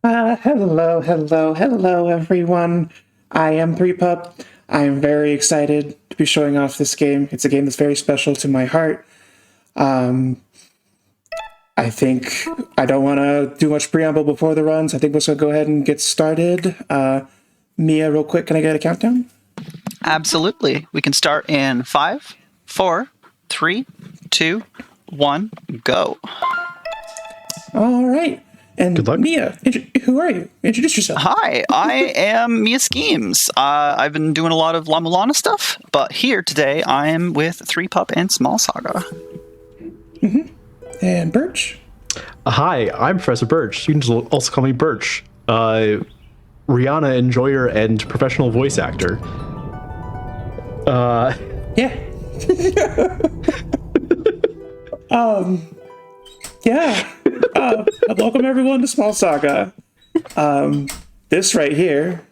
Hello, everyone. I am threepup. I am very excited to be showing off this game. It's a game that's very special to my heart. I think I don't want to do much preamble before the runs. I think we're just going to go ahead and get started. Mia, real quick, can I get a countdown? Absolutely. We can start in 5, 4, 3, 2, 1, go. All right. And good luck. Mia, who are you? Introduce yourself. Hi, I am MiaSchemes. I've been doing a lot of La Mulana stuff, but here today I am with threepup and Small Saga. And Birch. Hi, I'm ProfessorBurtch. You can also call me Birch. Rihanna enjoyer and professional voice actor. Yeah. Yeah. Welcome everyone to Small Saga. This right here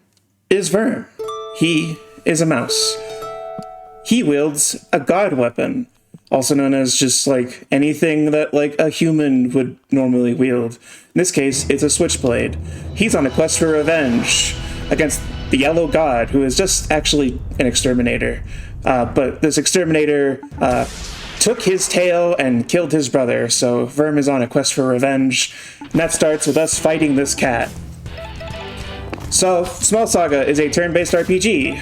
is Vern. He is a mouse. He wields a god weapon, also known as just like anything that like a human would normally wield. In this case, it's a switchblade. He's on a quest for revenge against the Yellow God, who is just actually an exterminator. But this exterminator took his tail and killed his brother, so Verm is on a quest for revenge, and that starts with us fighting this cat. So, Small Saga is a turn-based RPG.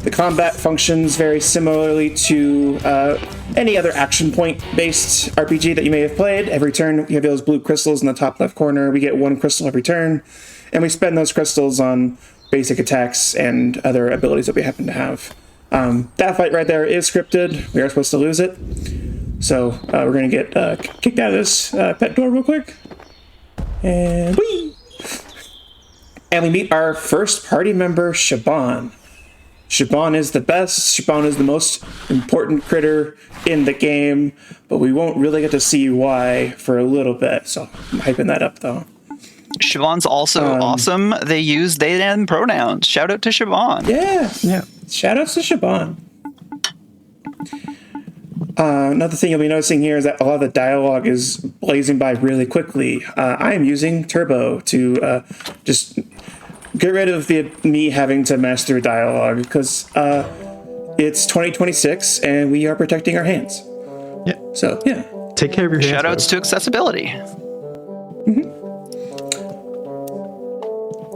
The combat functions very similarly to any other action point-based RPG that you may have played. Every turn, you have those blue crystals in the top left corner. We get one crystal every turn, and we spend those crystals on basic attacks and other abilities that we happen to have. That fight right there is scripted. We are supposed to lose it. So we're going to get kicked out of this pet door real quick. And whee! And we meet our first party member, Shaban. Shaban is the best. Shaban is the most important critter in the game, but we won't really get to see why for a little bit. So I'm hyping that up, though. Siobhan's also awesome. They use they them pronouns. Shout out to Siobhan. Yeah. Shout outs to Siobhan. Another thing you'll be noticing here is that a lot of the dialogue is blazing by really quickly. I am using Turbo to just get rid of me having to master dialogue because it's 2026 and we are protecting our hands. Yeah. So, yeah. Take care of your hands. Shout outs to accessibility.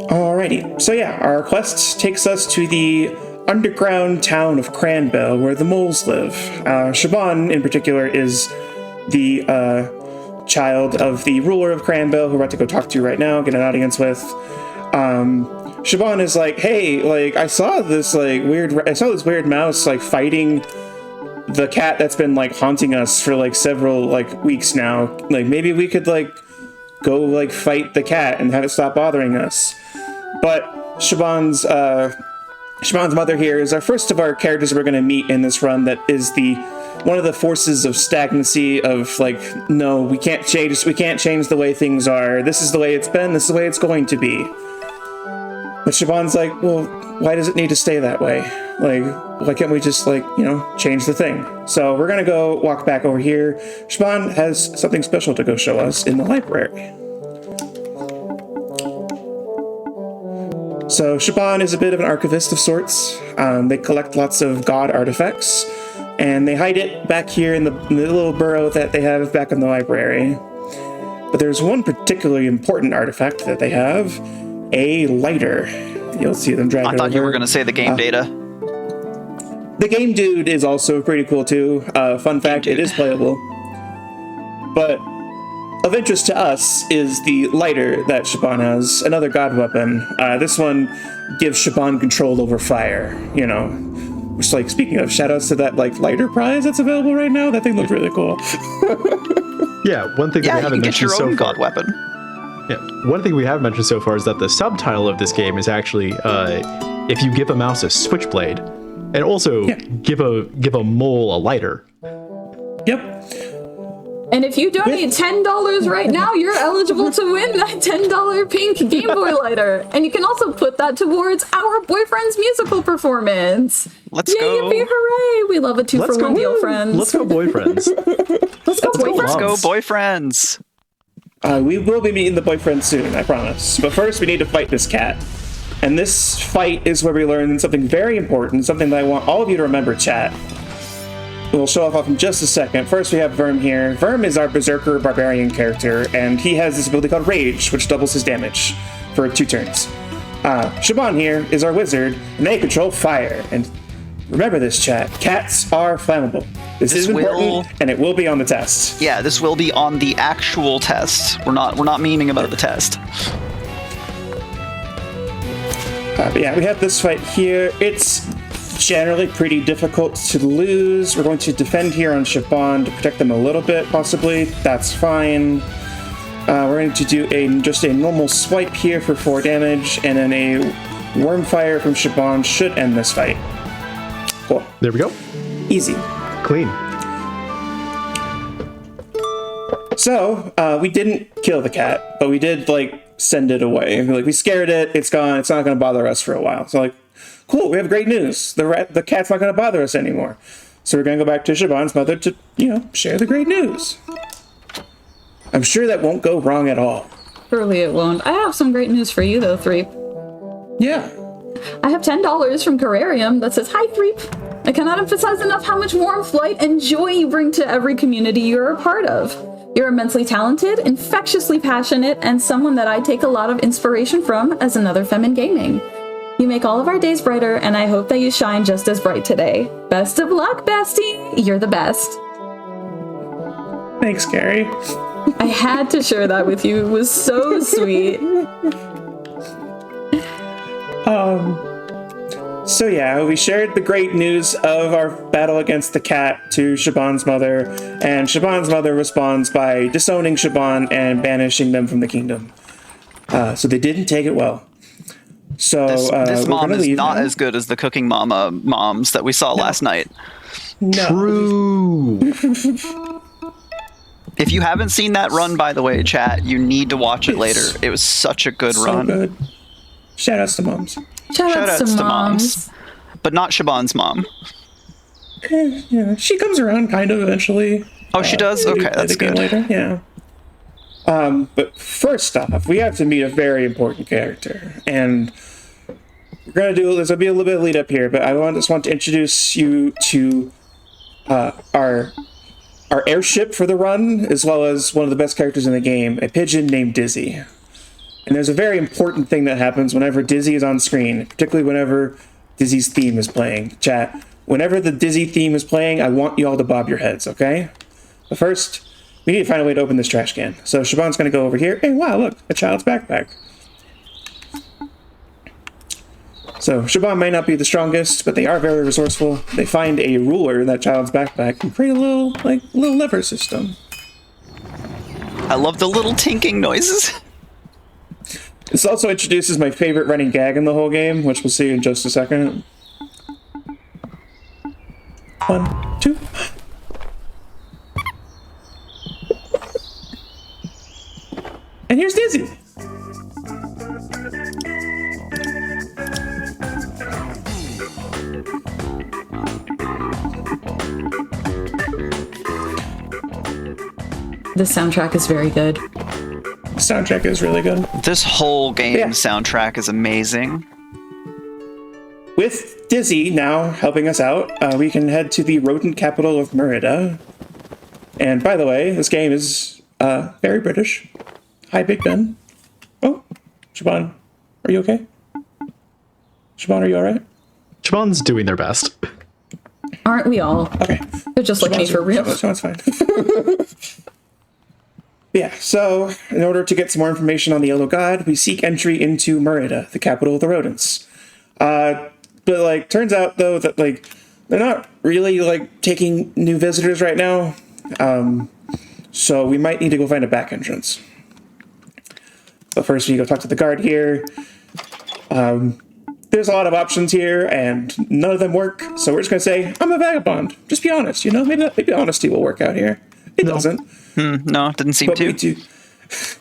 Alrighty, so yeah, our quest takes us to the underground town of Cranbell, where the moles live. Shaban, in particular, is the child of the ruler of Cranbell, who we're about to go talk to right now, get an audience with. Shaban is like, hey, like, I saw this weird mouse, like, fighting the cat that's been, like, haunting us for, like, several, like, weeks now. Like, maybe we could, like, go, like, fight the cat and have it stop bothering us. But Shaban's mother here is our first of our characters we're going to meet in this run. That is one of the forces of stagnancy. Of like, no, we can't change the way things are. This is the way it's been. This is the way it's going to be. But Shaban's like, well, why does it need to stay that way? Like, why can't we just change the thing? So we're gonna go walk back over here. Shaban has something special to go show us in the library. So Shaban is a bit of an archivist of sorts. They collect lots of god artifacts, and they hide it back here in the little burrow that they have back in the library. But there's one particularly important artifact that they have, a lighter. You'll see them drag it over. I thought you were going to say the game data. The game dude is also pretty cool too. Fun fact, it is playable. But of interest to us is the lighter that Shaban has, another god weapon. This one gives Shaban control over fire, Which, like, speaking of, shoutouts to that, like, lighter prize that's available right now. That thing looks really cool. Yeah, one thing that we haven't mentioned so far. You can get your own god weapon. Yeah, one thing we haven't mentioned so far is that the subtitle of this game is actually if you give a mouse a switchblade, and also give a mole a lighter. Yep. And if you donate $10 right now, you're eligible to win that $10 pink Game Boy lighter. And you can also put that towards our boyfriend's musical performance. Let's go. Yippee hooray! We love a 2-for-1 deal, friends. Let's go, boyfriends. Let's go, boyfriends. Let's go, boyfriends. We will be meeting the boyfriend soon, I promise. But first, we need to fight this cat. And this fight is where we learn something very important, something that I want all of you to remember, chat. We'll show off in just a second. First, we have Verm here. Verm is our Berserker Barbarian character, and he has this ability called Rage, which doubles his damage for 2 turns. Shaban here is our wizard, and they control fire. And remember this, chat. Cats are flammable. This is important, and it will be on the test. Yeah, this will be on the actual test. We're not memeing about the test. But yeah, we have this fight here. It's generally pretty difficult to lose. We're going to defend here on Shaban to protect them a little bit, possibly. That's fine. We're going to do just a normal swipe here for 4 damage, and then a Wormfire from Shaban should end this fight. Cool. There we go. Easy. Clean. So, we didn't kill the cat, but we did, send it away. We scared it, it's gone, it's not going to bother us for a while. So, cool, we have great news. The cat's not going to bother us anymore. So we're going to go back to Shaban's mother to, share the great news. I'm sure that won't go wrong at all. Surely it won't. I have some great news for you, though, Threep. Yeah. I have $10 from Carrarium that says, "Hi, Threep. I cannot emphasize enough how much warmth, light, and joy you bring to every community you're a part of. You're immensely talented, infectiously passionate, and someone that I take a lot of inspiration from as another femme in gaming. You make all of our days brighter, and I hope that you shine just as bright today. Best of luck, bestie. You're the best." Thanks, Carrie. I had to share that with you. It was so sweet. So yeah, we shared the great news of our battle against the cat to Shaban's mother, and Shaban's mother responds by disowning Shaban and banishing them from the kingdom. So they didn't take it well. So this mom is not now. as good as the cooking moms that we saw last night. No. True. If you haven't seen that run, by the way, chat, you need to watch it later. It was such a good run. Good. Shout outs to moms. Shout outs to moms. But not Shaban's mom. Yeah, she comes around kind of eventually. Oh, she does? Okay, that's good. Later. Yeah. But first off, we have to meet a very important character, and we're gonna do. There's gonna be a little bit of lead up here, but I just want to introduce you to our airship for the run, as well as one of the best characters in the game, a pigeon named Dizzy. And there's a very important thing that happens whenever Dizzy is on screen, particularly whenever Dizzy's theme is playing. Chat, whenever the Dizzy theme is playing, I want you all to bob your heads, okay? But first, we need to find a way to open this trash can. So Shaban's going to go over here. Hey, wow, look, a child's backpack. So Shaban may not be the strongest, but they are very resourceful. They find a ruler in that child's backpack and create a little lever system. I love the little tinking noises. This also introduces my favorite running gag in the whole game, which we'll see in just a second. 1, 2. And here's Dizzy. The soundtrack is very good. The soundtrack is really good. This whole game Yeah. soundtrack is amazing. With Dizzy now helping us out, we can head to the rodent capital of Merida. And by the way, this game is very British. Hi, Big Ben. Oh, Shaban, are you okay? Shaban, are you all right? Shaban's doing their best. Aren't we all? Okay. They're just like me for real. Shaban's fine. Yeah, so in order to get some more information on the Yellow God, we seek entry into Merida, the capital of the rodents. But turns out though that they're not really taking new visitors right now. So we might need to go find a back entrance. But first we go talk to the guard here. There's a lot of options here and none of them work. So we're just gonna say, I'm a vagabond. Just be honest, maybe honesty will work out here. It doesn't. No, didn't seem But to.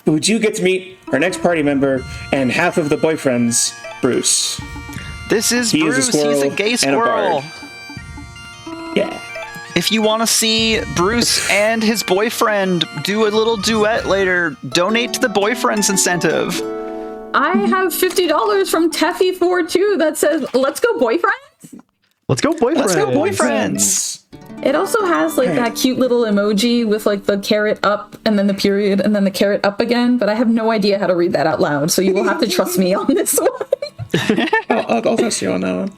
we do get to meet our next party member and half of the boyfriends, Bruce. This is He is a Bruce. squirrel He's a gay and a squirrel. bard. Yeah. If you want to see Bruce and his boyfriend do a little duet later, donate to the boyfriend's incentive. I have $50 from Teffy42 that says, let's go boyfriends. Let's go boyfriends. Let's go boyfriends. It also has like that cute little emoji with like the carrot up and then the period and then the carrot up again, but I have no idea how to read that out loud, so you will have to trust me on this one. I'll trust you on that one.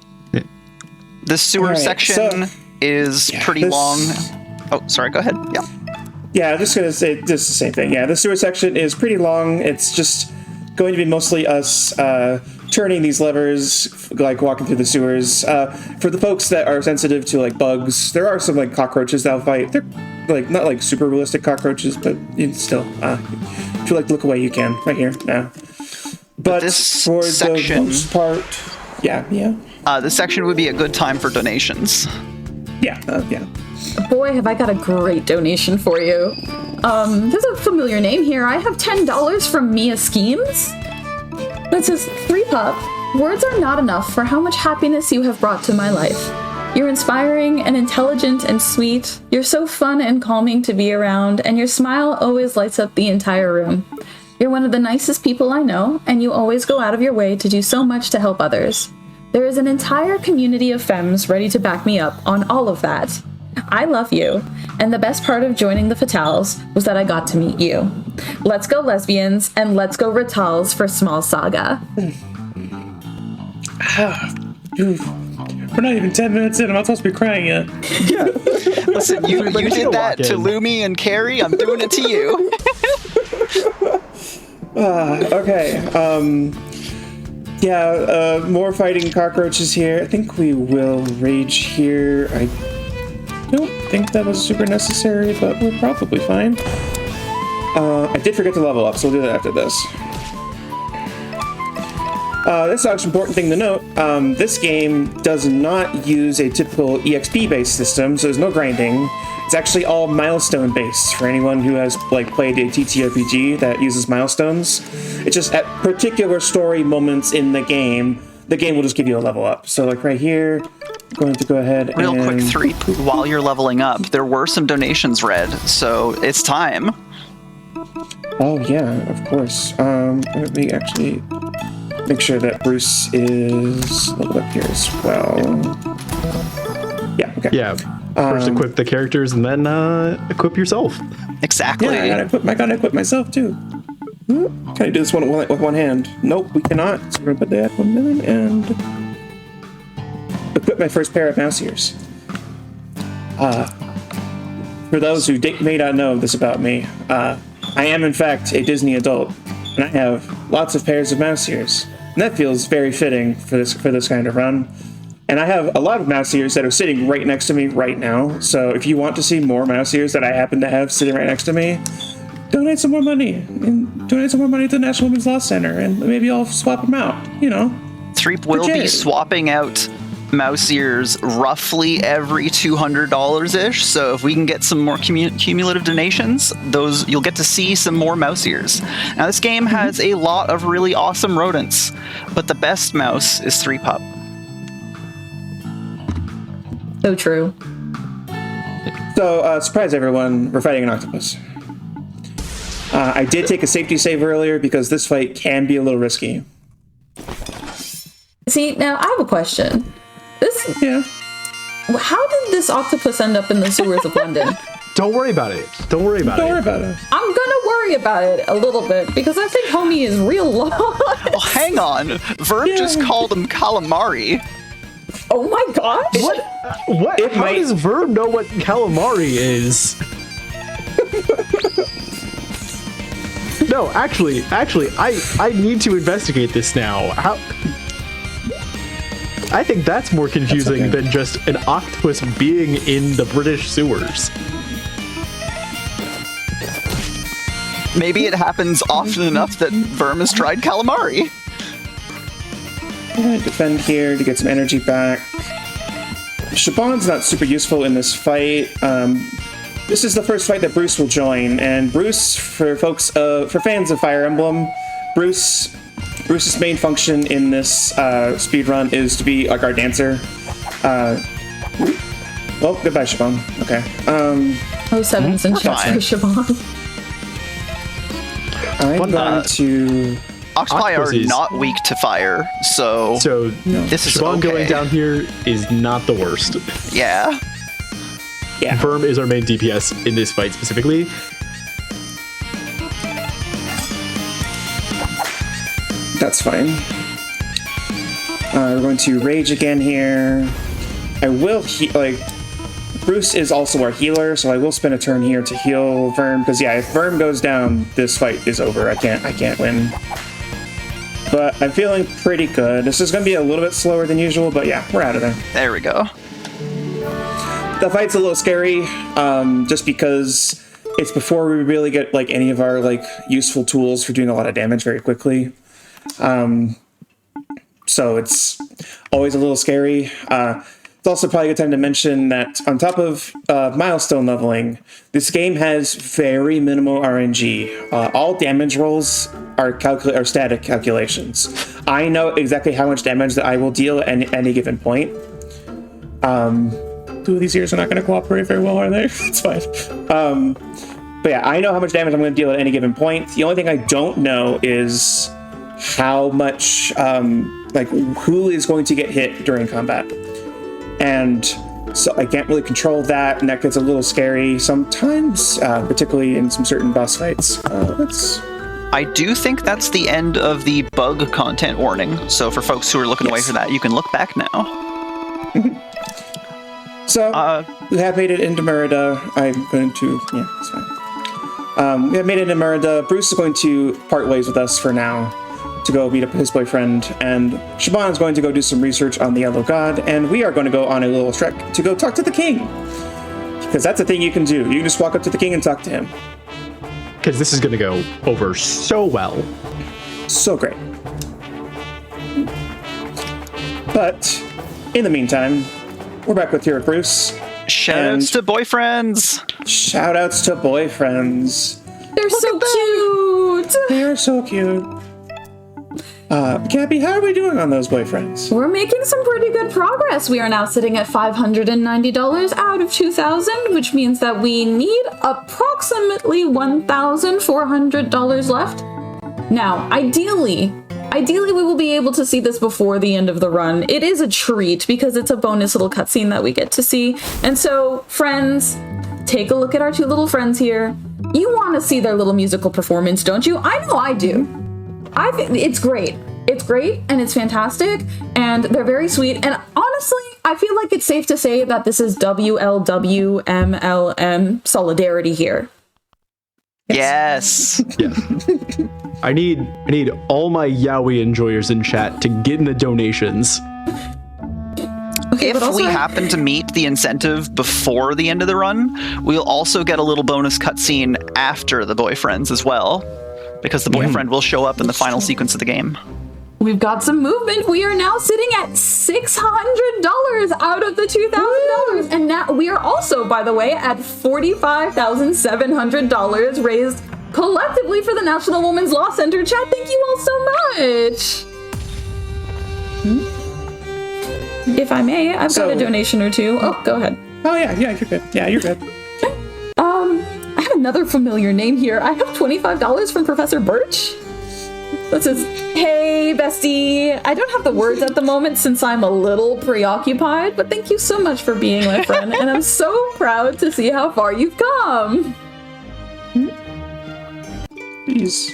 The sewer section is pretty long. Oh, sorry, go ahead. Yeah. Yeah, I'm just going to say just the same thing. Yeah, the sewer section is pretty long. It's just going to be mostly us turning these levers, like walking through the sewers. For the folks that are sensitive to like bugs, there are some like cockroaches that'll fight. They're like not like super realistic cockroaches, but still, if you like to look away, you can right here now. But this for section, the most part, this section would be a good time for donations. Yeah. Boy, have I got a great donation for you. There's a familiar name here. I have $10 from MiaSchemes. That says, threepup, words are not enough for how much happiness you have brought to my life. You're inspiring and intelligent and sweet. You're so fun and calming to be around, and your smile always lights up the entire room. You're one of the nicest people I know, and you always go out of your way to do so much to help others. There is an entire community of femmes ready to back me up on all of that. I love you, and the best part of joining the Fatales was that I got to meet you. Let's go lesbians, and let's go Ritals for small Saga. We're not even 10 minutes in. I'm not supposed to be crying yet. Yeah. Listen, you did that to Lumi and Carrie. I'm doing it to you. Okay. More fighting cockroaches here. I think we will rage here. I don't think that was super necessary, but we're probably fine. I did forget to level up, so we'll do that after this. This is actually an important thing to note. This game does not use a typical EXP-based system, so there's no grinding. It's actually all milestone-based for anyone who has like played a TTRPG that uses milestones. It's just at particular story moments in the game will just give you a level up. So like right here, I'm going to go ahead Real quick, Threep, while you're leveling up, there were some donations read, so it's time. Oh yeah, of course. Let me actually make sure that Bruce is leveled up here as well. Yeah, okay. Yeah. First equip the characters and then equip yourself. Exactly. Yeah, I gotta equip myself too. Can I do this one with one hand? Nope, we cannot. So we're gonna put that one in and equip my first pair of mouse ears. For those who may not know this about me, I am in fact a Disney adult, and I have lots of pairs of mouse ears, and that feels very fitting for this kind of run. And I have a lot of mouse ears that are sitting right next to me right now. So if you want to see more mouse ears that I happen to have sitting right next to me, donate some more money. And donate some more money to the National Women's Law Center, and maybe I'll swap them out, you know. Threep will be swapping out mouse ears roughly every $200-ish. So if we can get some more cumulative donations, you'll get to see some more mouse ears. Now this game has a lot of really awesome rodents, but the best mouse is threepup. So true. So, surprise everyone, we're fighting an octopus. I did take a safety save earlier because this fight can be a little risky. See, now I have a question. How did this octopus end up in the sewers of London? Don't worry about it. Don't worry about it. I'm gonna worry about it a little bit because I think homie is real lost. Oh, hang on. Verb just called him calamari. Oh my gosh! What? How does Verb know what calamari is? No, actually, I need to investigate this now. How? I think that's more confusing than just an octopus being in the British sewers. Maybe it happens often enough that Verm has tried calamari. I'm going to defend here to get some energy back. Shaban's not super useful in this fight. This is the first fight that Bruce will join, and Bruce, for fans of Fire Emblem, Bruce's main function in this speedrun is to be like our dancer. Well, goodbye, Siobhan. Okay. Oh, Seven's in chat for Siobhan. I'm going to... Octopi are Octopuses. not weak to fire, so this is Siobhan okay. going down here is not the worst. Yeah. Yeah. Verm is our main DPS in this fight specifically. That's fine. We're going to rage again here. I will Bruce is also our healer, so I will spend a turn here to heal Verm, because yeah, if Verm goes down, this fight is over. I can't win. But I'm feeling pretty good. This is going to be a little bit slower than usual, but yeah, we're out of there. There we go. The fight's a little scary, just because it's before we really get like any of our like useful tools for doing a lot of damage very quickly. So it's always a little scary. It's also probably a good time to mention that on top of milestone leveling, this game has very minimal RNG. All damage rolls are static calculations. I know exactly how much damage that I will deal at any given point. Two of these ears are not going to cooperate very well, are they? It's fine. But yeah, I know how much damage I'm going to deal at any given point. The only thing I don't know is how much, who is going to get hit during combat. And so I can't really control that, and that gets a little scary sometimes, particularly in some certain boss fights. I do think that's the end of the bug content warning. So for folks who are looking away from that, you can look back now. So we have made it into Merida. I'm going to, yeah, it's fine. We have made it into Merida. Bruce is going to part ways with us for now to go meet up with his boyfriend, and Siobhan is going to go do some research on the Yellow God, and we are going to go on a little trek to go talk to the king. Because that's a thing you can do. You can just walk up to the king and talk to him. Because this is going to go over so well. So great. But in the meantime, we're back with here with Bruce. Shoutouts to boyfriends. Shoutouts to boyfriends. They're so cute. They are so cute. Gabby, how are we doing on those boyfriends? We're making some pretty good progress. We are now sitting at $590 out of 2,000, which means that we need approximately $1,400 left. Now, ideally, we will be able to see this before the end of the run. It is a treat because it's a bonus little cutscene that we get to see. And so, friends, take a look at our two little friends here. You want to see their little musical performance, don't you? I know I do. I think it's great. It's great and it's fantastic and they're very sweet. And honestly, I feel like it's safe to say that this is WLWMLM solidarity here. Yes. Yeah. I need all my Yowie enjoyers in chat to get in the donations. Okay, If we happen to meet the incentive before the end of the run, we'll also get a little bonus cutscene after the boyfriends as well, because the boyfriend will show up in the final sequence of the game. We've got some movement. We are now sitting at $600 out of the $2,000. And now we are also, by the way, at $45,700 raised collectively for the National Women's Law Center. Chat, thank you all so much. If I may, I've got a donation or two. Oh, go ahead. Oh, yeah, you're good. Yeah, you're good. I have another familiar name here. I have $25 from Professor Burtch. That says, hey, bestie. I don't have the words at the moment since I'm a little preoccupied, but thank you so much for being my friend, and I'm so proud to see how far you've come. Please.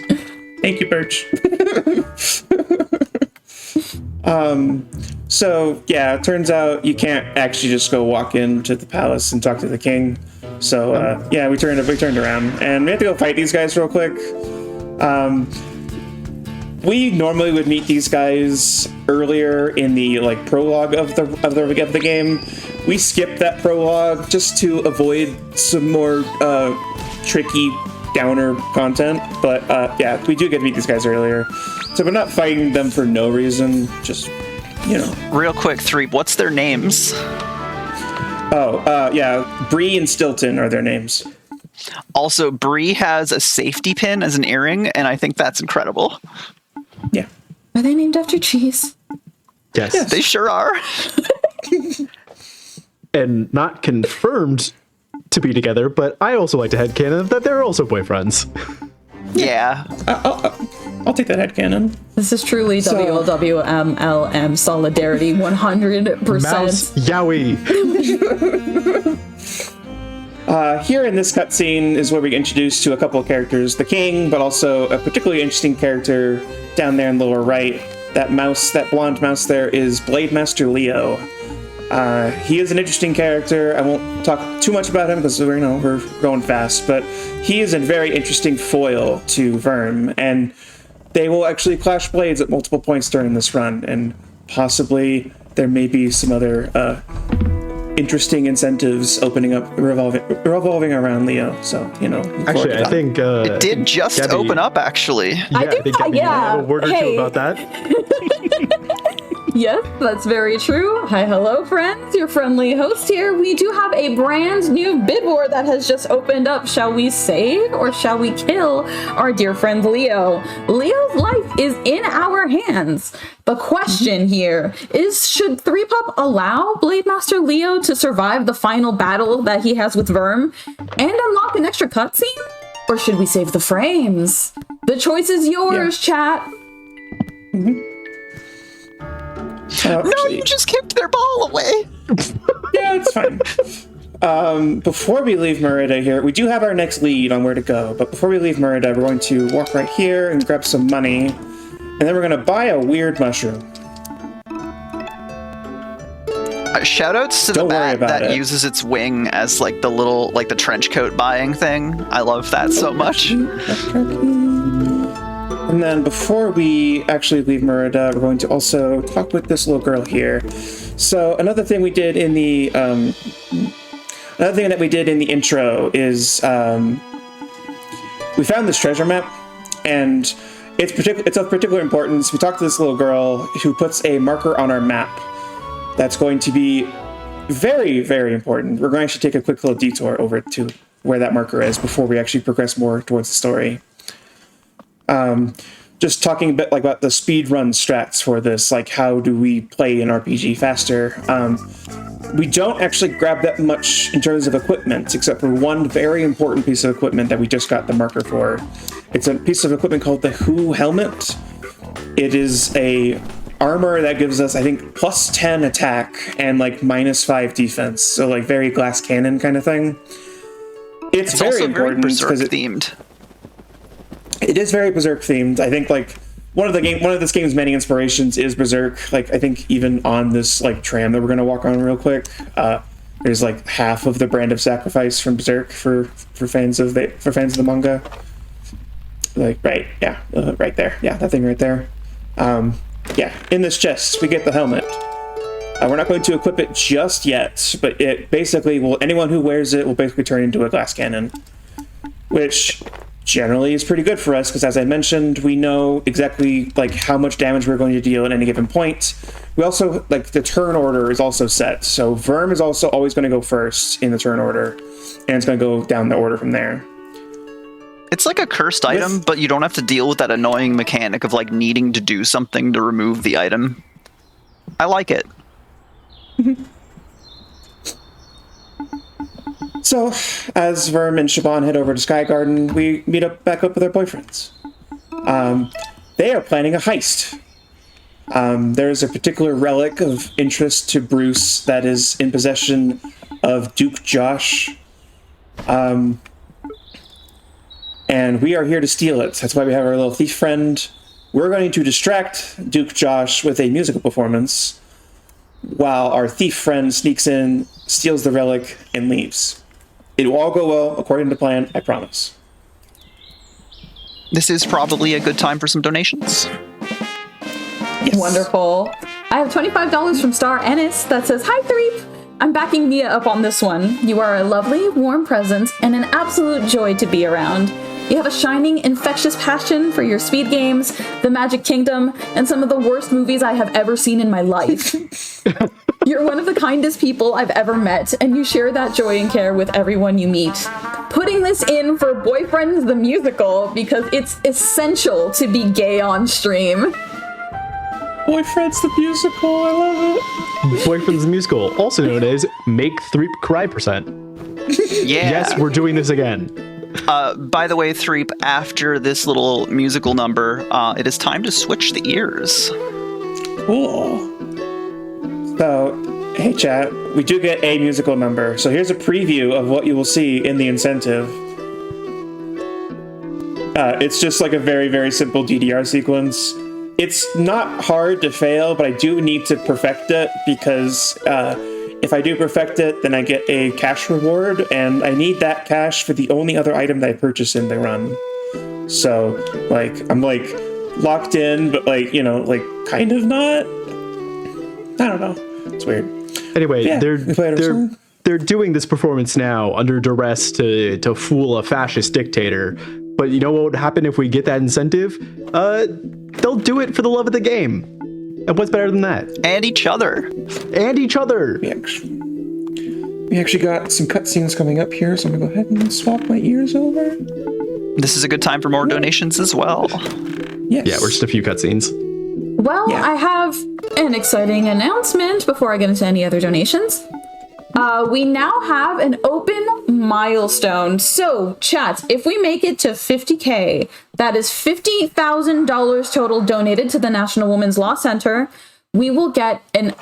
Thank you, Birch. So, yeah, it turns out you can't actually just go walk into the palace and talk to the king. So, yeah, we turned around, and we have to go fight these guys real quick. We normally would meet these guys earlier in the prologue of the game. We skipped that prologue just to avoid some more tricky downer content. But yeah, we do get to meet these guys earlier, so we're not fighting them for no reason. Just Real quick, Threep, what's their names? Yeah, Bree and Stilton are their names. Also, Bree has a safety pin as an earring, and I think that's incredible. Yeah. Are they named after cheese? Yes. They sure are. and not confirmed to be together, but I also like to headcanon that they're also boyfriends. Yeah. I'll take that headcanon. This is truly WLWMLM solidarity 100%. Mouse Yowie. Here in this cutscene is where we get introduced to a couple of characters, the king, but also a particularly interesting character down there in the lower right. That mouse, that blonde mouse there, is Blade Master Leo. He is an interesting character. I won't talk too much about him because we're going fast, but he is a very interesting foil to Verm, and they will actually clash blades at multiple points during this run, and possibly there may be some other interesting incentives opening up, revolving around Leo. So, Actually, I think it did just Gabby, open up, actually. Yeah, I think Gabby, you have a word or two about that. Yes, that's very true. Hi, hello, friends. Your friendly host here. We do have a brand new bid war that has just opened up. Shall we save or shall we kill our dear friend Leo? Leo's life is in our hands. The question here is, should threepup allow Blade Master Leo to survive the final battle that he has with Verm and unlock an extra cutscene? Or should we save the frames? The choice is yours, chat. No, you just kicked their ball away. Yeah, it's fine. Before we leave Merida here, we do have our next lead on where to go, but before we leave Merida, we're going to walk right here and grab some money, and then we're going to buy a weird mushroom. Shoutouts to the bat that uses its wing as like the little, like the trench coat buying thing. I love that so much. And then before we actually leave Merida, we're going to also talk with this little girl here. So another thing we did in the intro is we found this treasure map, and it's of particular importance. We talked to this little girl who puts a marker on our map that's going to be very, very important. We're going to take a quick little detour over to where that marker is before we actually progress more towards the story. Just talking a bit like about the speedrun strats for this, like how do we play an RPG faster. We don't actually grab that much in terms of equipment, except for one very important piece of equipment that we just got the marker for. It's a piece of equipment called the Who Helmet. It is a armor that gives us, I think, plus 10 attack and like minus 5 defense. So like very glass cannon kind of thing. It's very also important because it's themed. It is very Berserk themed. I think like one of this game's many inspirations is Berserk. Like I think even on this like tram that we're gonna walk on real quick, there's like half of the brand of sacrifice from Berserk for fans of the manga. Like right there, that thing right there. In this chest we get the helmet. We're not going to equip it just yet, but it basically will. Anyone who wears it will basically turn into a glass cannon, which generally is pretty good for us because, as I mentioned, we know exactly like how much damage we're going to deal at any given point. We also like the turn order is also set, so Verm is also always going to go first in the turn order, and it's going to go down the order from there. It's like a cursed item, but you don't have to deal with that annoying mechanic of like needing to do something to remove the item. I like it. So, as Verm and Shaban head over to Sky Garden, we meet back up with their boyfriends. They are planning a heist. There's a particular relic of interest to Bruce that is in possession of Duke Josh. And we are here to steal it. That's why we have our little thief friend. We're going to distract Duke Josh with a musical performance, while our thief friend sneaks in, steals the relic, and leaves. It will all go well according to plan, I promise. This is probably a good time for some donations. Yes. Wonderful. I have $25 from Star Ennis that says, "Hi, Threep. I'm backing Mia up on this one. You are a lovely, warm presence and an absolute joy to be around. You have a shining, infectious passion for your speed games, the Magic Kingdom, and some of the worst movies I have ever seen in my life. You're one of the kindest people I've ever met, and you share that joy and care with everyone you meet. Putting this in for Boyfriends the Musical because it's essential to be gay on stream." Boyfriend's the musical. I love it. Boyfriend's the musical, also known as Make Threep Cry %. Yeah. Yes, we're doing this again. By the way, Threep, after this little musical number, it is time to switch the ears. Cool. So, hey chat, we do get a musical number. So here's a preview of what you will see in the incentive. It's just like a very, very simple DDR sequence. It's not hard to fail, but I do need to perfect it because if I do perfect it, then I get a cash reward, and I need that cash for the only other item that I purchase in the run. So, like, I'm like locked in, but like, you know, like kind of not. I don't know. It's weird. Anyway, Yeah, they're doing this performance now under duress to fool a fascist dictator. But you know what would happen if we get that incentive? They'll do it for the love of the game. And what's better than that? And each other. And each other. We actually got some cutscenes coming up here, so I'm gonna go ahead and swap my ears over. This is a good time for more donations as well. Yes. Yeah, we're just a few cutscenes. Well, Yeah. I have an exciting announcement before I get into any other donations. We now have an open milestone. So, chat, if we make it to 50K, that is $50,000 total donated to the National Women's Law Center, we will get an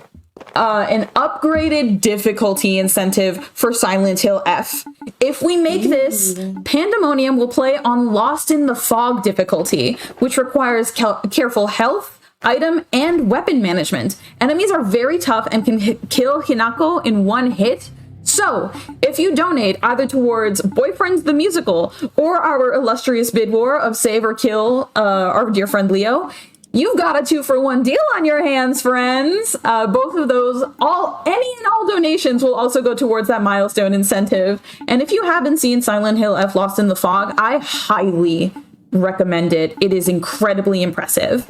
upgraded difficulty incentive for Silent Hill F. If we make this, Pandemonium will play on Lost in the Fog difficulty, which requires careful health, item, and weapon management. Enemies are very tough and can kill Hinako in one hit. So, if you donate either towards Boyfriends the Musical or our illustrious bid war of save or kill our dear friend Leo, you've got a 2-for-1 deal on your hands, friends. Both of those, any and all donations will also go towards that milestone incentive. And if you haven't seen Silent Hill F Lost in the Fog, I highly recommend it. It is incredibly impressive.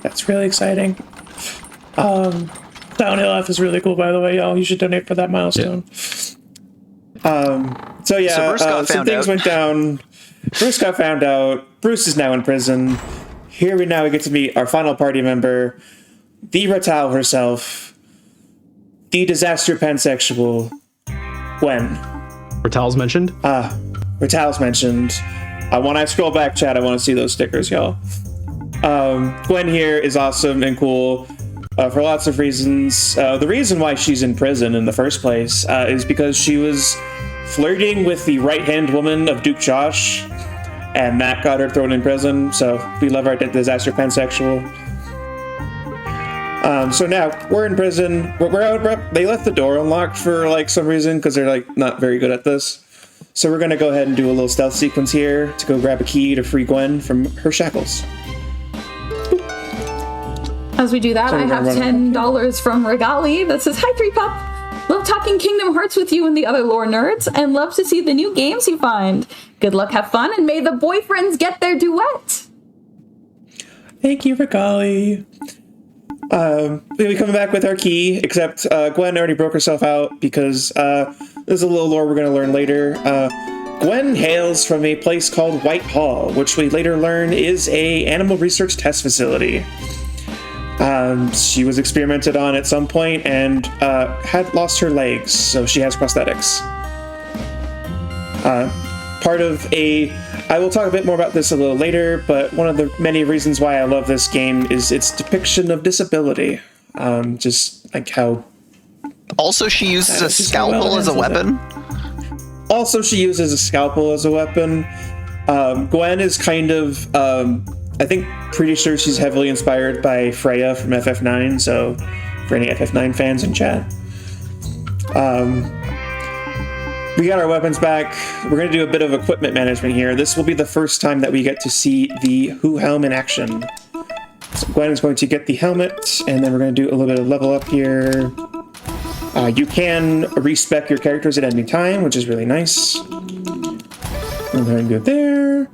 That's really exciting. Downhill F is really cool, by the way, y'all. You should donate for that milestone. Yeah. So Bruce got some found things out. went down. Bruce got found out. Bruce is now in prison. Here we get to meet our final party member, the Ratal herself, the disaster pansexual, Gwen. Ratal's mentioned? Ratal's mentioned. When I scroll back, chat, I want to see those stickers, y'all. Gwen here is awesome and cool for lots of reasons. The reason why she's in prison in the first place is because she was flirting with the right-hand woman of Duke Josh, and that got her thrown in prison. So we love our disaster pansexual. So now we're in prison. We're out. They left the door unlocked for like some reason because they're like not very good at this. So we're gonna go ahead and do a little stealth sequence here to go grab a key to free Gwen from her shackles. As we do that, I have $10 from Regali that says, "Hi, threepup. Love talking Kingdom Hearts with you and the other lore nerds, and love to see the new games you find. Good luck, have fun, and may the boyfriends get their duet." Thank you, Regali. We'll be coming back with our key, except Gwen already broke herself out because there's a little lore we're going to learn later. Gwen hails from a place called White Hall, which we later learn is a animal research test facility. She was experimented on at some point and had lost her legs, so she has prosthetics. I will talk a bit more about this a little later, but one of the many reasons why I love this game is its depiction of disability. Just like how... Also, she uses a scalpel as a weapon. Also, she uses a scalpel as a weapon. Gwen is kind of... pretty sure she's heavily inspired by Freya from FF9, so for any FF9 fans in chat. We got our weapons back. We're going to do a bit of equipment management here. This will be the first time that we get to see the Who Helm in action. So Gwen is going to get the helmet, and then we're going to do a little bit of level up here. You can respec your characters at any time, which is really nice. We're going to go there.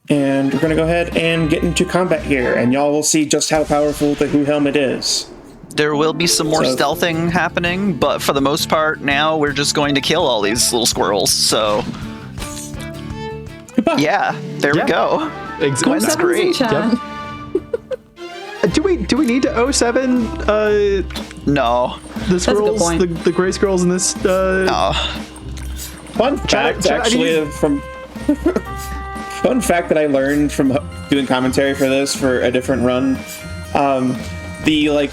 And we're going to go ahead and get into combat here, and y'all will see just how powerful the Who Helmet is. There will be some more stealthing happening, but for the most part, now we're just going to kill all these little squirrels, so... Goodbye. Yeah, there we go. Exactly. Gwen's great. Yep. do we need to 07 No. the a good squirrels, point. the gray squirrels in this? No. Fun fact, Chad, actually, from fun fact that I learned from doing commentary for this for a different run, the like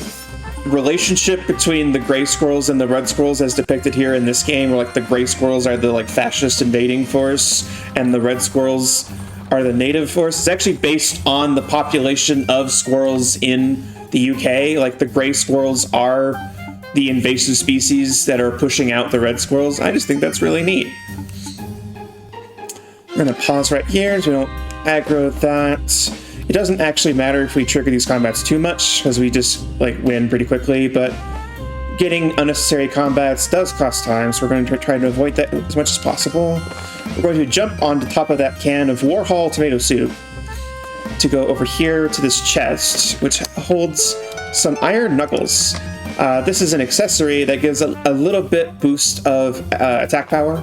relationship between the gray squirrels and the red squirrels, as depicted here in this game, where like the gray squirrels are the like fascist invading force, and the red squirrels are the native force. It's actually based on the population of squirrels in the UK. Like the gray squirrels are the invasive species that are pushing out the red squirrels. I just think that's really neat. We're gonna pause right here so we don't aggro that. It doesn't actually matter if we trigger these combats too much, because we just like win pretty quickly, but getting unnecessary combats does cost time, so we're going to try to avoid that as much as possible. We're going to jump on the top of that can of Warhol tomato soup to go over here to this chest, which holds some iron knuckles. This is an accessory that gives a little bit boost of attack power,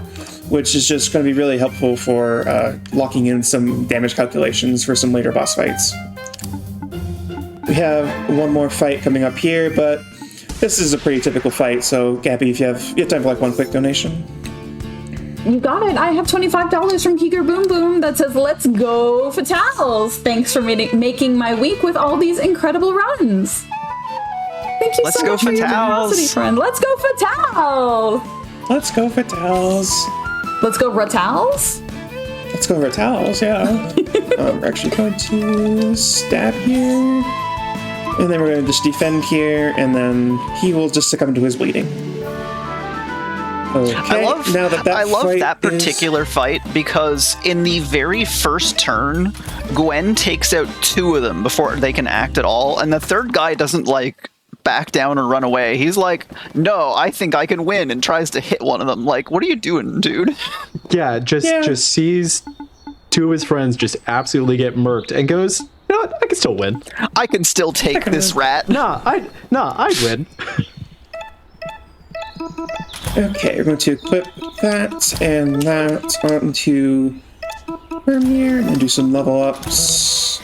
which is just going to be really helpful for locking in some damage calculations for some later boss fights. We have one more fight coming up here, but this is a pretty typical fight, so Gabby, if you have time for like one quick donation. You got it. I have $25 from Keeger Boom Boom that says, "Let's go Fatals. Thanks for making my week with all these incredible runs." Thank you Let's so go much for your Fatals. generosity, friend. Let's go Fatals. Let's go for towels. Let's go Ratals. Let's go for towels, yeah. We're actually going to stab here. And then we're going to just defend here, and then he will just succumb to his bleeding. Okay, I love fight that particular fight because in the very first turn, Gwen takes out 2 of them before they can act at all, and the third guy doesn't like back down or run away. He's like, "No, I think I can win," and tries to hit one of them. Like, what are you doing, dude? Yeah, just sees 2 of his friends just absolutely get murked and goes, "You know what? I can still win. I can still take this rat. I'd win." Okay, we're going to equip that and that onto Vermeer and do some level ups.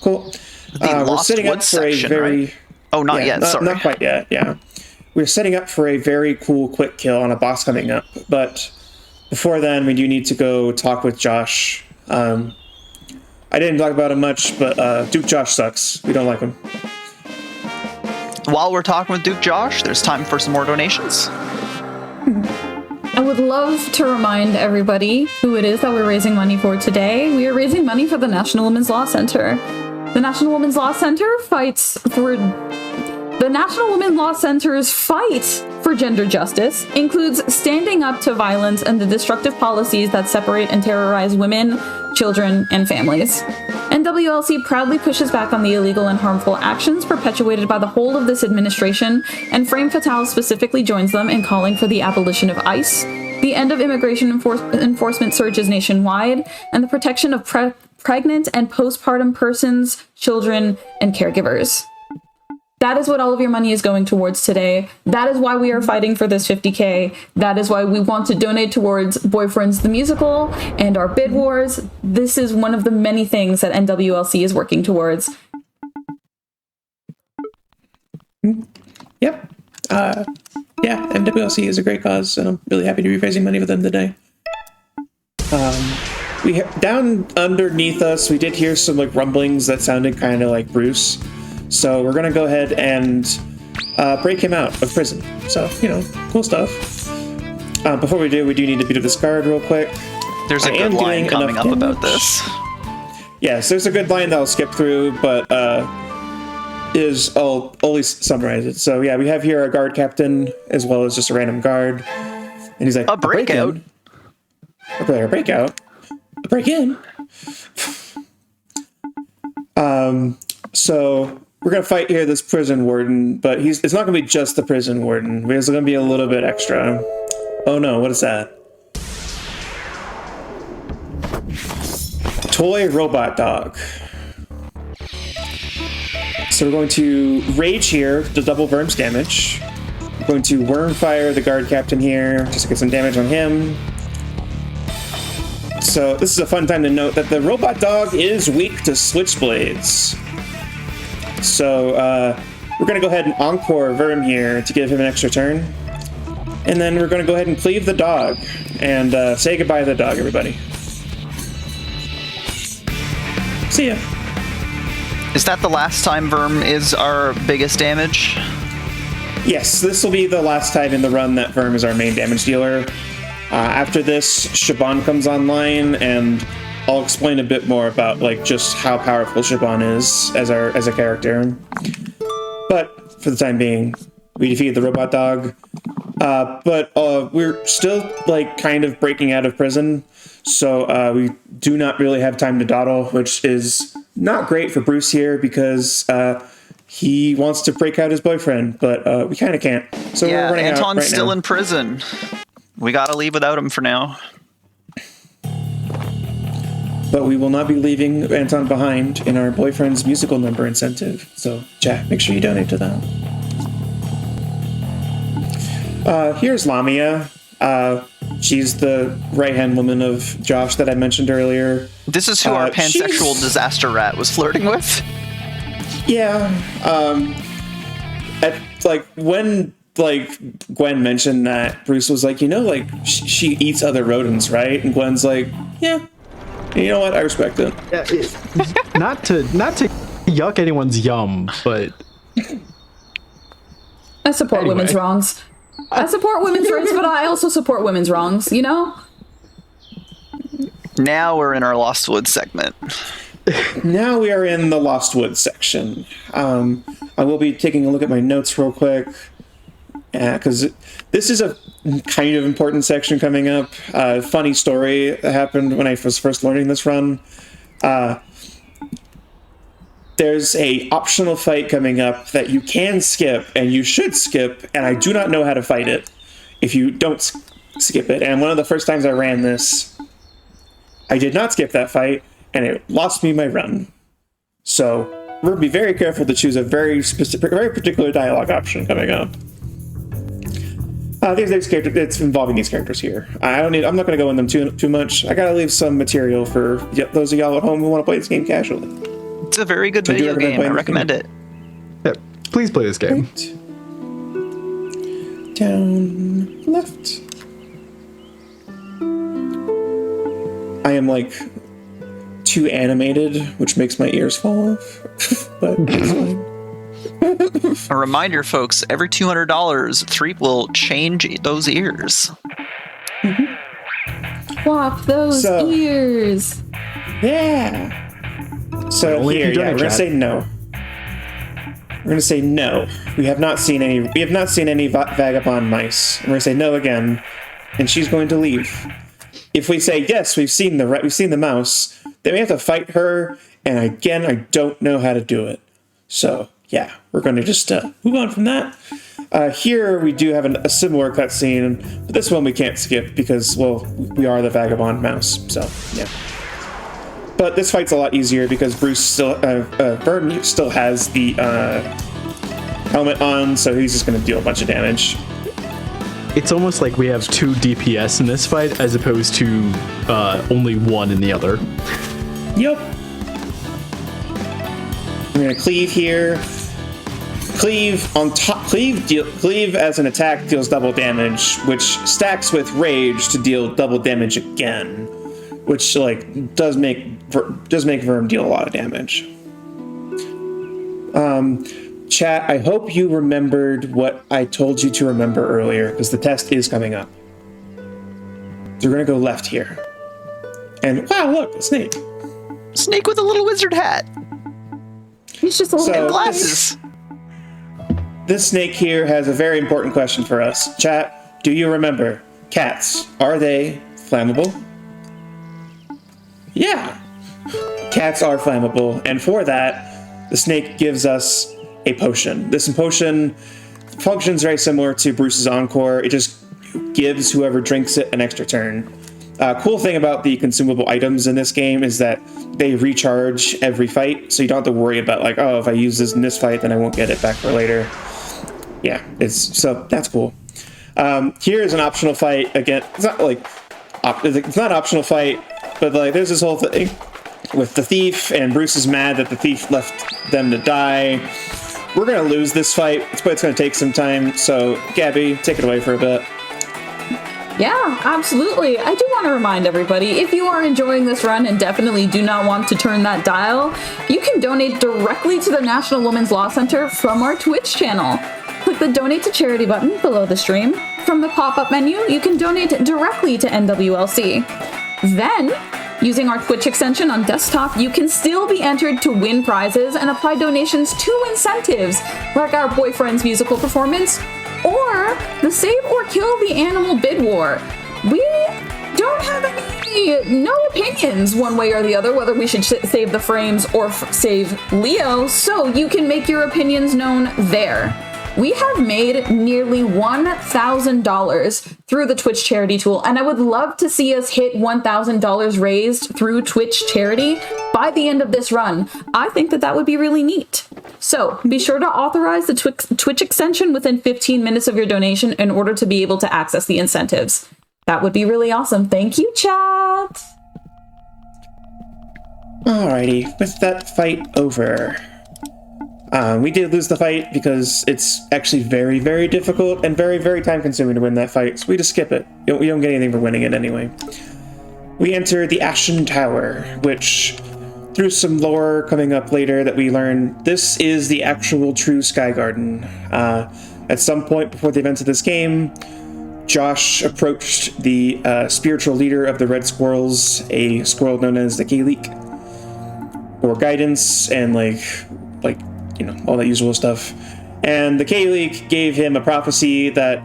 Cool. We're Lost setting up Woods for a section, very... right? Oh, not yet, sorry. Not quite yet, yeah. We're setting up for a very cool quick kill on a boss coming up, but before then, we do need to go talk with Josh. I didn't talk about him much, but Duke Josh sucks. We don't like him. While we're talking with Duke Josh, there's time for some more donations. I would love to remind everybody who it is that we're raising money for today. We are raising money for the National Women's Law Center. The National Women's Law Center fights for... The National Women's Law Center's fight for gender justice includes standing up to violence and the destructive policies that separate and terrorize women, children, and families. NWLC proudly pushes back on the illegal and harmful actions perpetuated by the whole of this administration, and Frame Fatale specifically joins them in calling for the abolition of ICE, the end of immigration enforcement surges nationwide, and the protection of pregnant and postpartum persons, children, and caregivers. That is what all of your money is going towards today. That is why we are fighting for this 50K. That is why we want to donate towards Boyfriends the Musical and our bid wars. This is one of the many things that NWLC is working towards. Yep. Yeah, NWLC is a great cause, and I'm really happy to be raising money for them today. Down underneath us, we did hear some like rumblings that sounded kind of like Bruce. So we're gonna go ahead and break him out of prison. So, you know, cool stuff. Before we do need to beat up this guard real quick. There's a good line coming up about this. Yes, there's a good line that I'll skip through, but I'll only summarize it. So yeah, we have here a guard captain as well as just a random guard. And he's like, A breakout? A breakout? A break-in? So we're gonna fight here this prison warden, but it's not gonna be just the prison warden. There's gonna be a little bit extra. Oh no, what is that? Toy robot dog. So we're going to rage here to double Worm's damage. We're going to worm fire the guard captain here just to get some damage on him. So this is a fun time to note that the robot dog is weak to switchblades. So we're going to go ahead and encore Verm here to give him an extra turn. And then we're going to go ahead and cleave the dog and say goodbye to the dog, everybody. See ya. Is that the last time Verm is our biggest damage? Yes, this will be the last time in the run that Verm is our main damage dealer. After this, Shaban comes online, and I'll explain a bit more about like just how powerful Shaban is as a character. But for the time being, we defeated the robot dog. But we're still like kind of breaking out of prison, so we do not really have time to dawdle, which is not great for Bruce here because he wants to break out his boyfriend, but we kind of can't. So Yeah, we're running out Anton's right still now. in prison. We gotta leave without him for now. But we will not be leaving Anton behind in our boyfriend's musical number incentive. So, chat, make sure you donate to that. Here's Lamia. She's the right-hand woman of Josh that I mentioned earlier. This is who our pansexual she's- disaster rat was flirting with. Yeah. When Gwen mentioned that, Bruce was like, she eats other rodents, right? And Gwen's like, yeah. And you know what? I respect it. Yeah, not to yuck anyone's yum, but I support Anyway. women's wrongs. I support women's rights, but I also support women's wrongs, you know? Now we're in our Lost Woods segment. Now we are in the Lost Woods section. I will be taking a look at my notes real quick, because this is a kind of important section coming up. Funny story that happened when I was first learning this run. There's a optional fight coming up that you can skip, and you should skip, and I do not know how to fight it if you don't skip it. And one of the first times I ran this, I did not skip that fight, and it lost me my run. So we're going to be very careful to choose a very specific, very particular dialogue option coming up. These characters, it's involving these characters here. I'm not going to go in them too much. I got to leave some material for those of y'all at home who want to play this game casually. It's a very good So do you video game. I recommend recommend playing it. yeah, please play this game. Right. Down left. I am like too animated, which makes my ears fall off. But it's fine. A reminder, folks, every $200, Threep will change those ears. Swap those So- ears. Yeah. So Only if here, you donate, we're gonna chat. say no. We're gonna say no. We have not seen any. We have not seen any vagabond mice. We're gonna say no again, and she's going to leave. If we say yes, we've seen the mouse, then we have to fight her. And again, I don't know how to do it. So yeah, we're going to just move on from that. Here we do have a similar cutscene, but this one we can't skip because, well, we are the vagabond mouse. So yeah. But this fight's a lot easier because Bruce Burton still has the helmet on, so he's just going to deal a bunch of damage. It's almost like we have 2 DPS in this fight as opposed to only 1 in the other. Yep. I'm going to cleave here. Cleave on top. Cleave as an attack deals double damage, which stacks with rage to deal double damage again, which does make Verm deal a lot of damage. Chat, I hope you remembered what I told you to remember earlier, because the test is coming up. So we're gonna go left here. And wow, look, a snake. Snake with a little wizard hat He's just a little So- and glasses. This snake here has a very important question for us. Chat, do you remember? Cats, are they flammable? Yeah. Cats are flammable, and for that, the snake gives us a potion. This potion functions very similar to Bruce's Encore. It just gives whoever drinks it an extra turn. Cool thing about the consumable items in this game is that they recharge every fight, so you don't have to worry about if I use this in this fight, then I won't get it back for later. Yeah, so that's cool. Here is an optional fight. Again, it's not it's not an optional fight, but there's this whole thing with the thief, and Bruce is mad that the thief left them to die. We're going to lose this fight, but it's going to take some time. So, Gabby, take it away for a bit. Yeah, absolutely. I do want to remind everybody, if you are enjoying this run and definitely do not want to turn that dial, you can donate directly to the National Women's Law Center from our Twitch channel. Click the Donate to Charity button below the stream. From the pop-up menu, you can donate directly to NWLC. Then, using our Twitch extension on desktop, you can still be entered to win prizes and apply donations to incentives, like our boyfriend's musical performance, or the Save or Kill the Animal bid war. We don't have no opinions one way or the other whether we should save the frames or save Leo, so you can make your opinions known there. We have made nearly $1,000 through the Twitch charity tool, and I would love to see us hit $1,000 raised through Twitch charity by the end of this run. I think that would be really neat. So be sure to authorize the Twitch extension within 15 minutes of your donation in order to be able to access the incentives. That would be really awesome. Thank you, chat. Alrighty, with that fight over. We did lose the fight because it's actually very, very difficult and very, very time-consuming to win that fight, so we just skip it. You don't get anything for winning it anyway. We enter the Ashen Tower, which, through some lore coming up later that we learn, this is the actual true Sky Garden. At some point before the events of this game, Josh approached the spiritual leader of the Red Squirrels, a squirrel known as the Kalik, for guidance and all that usual stuff. And the Kalik gave him a prophecy that,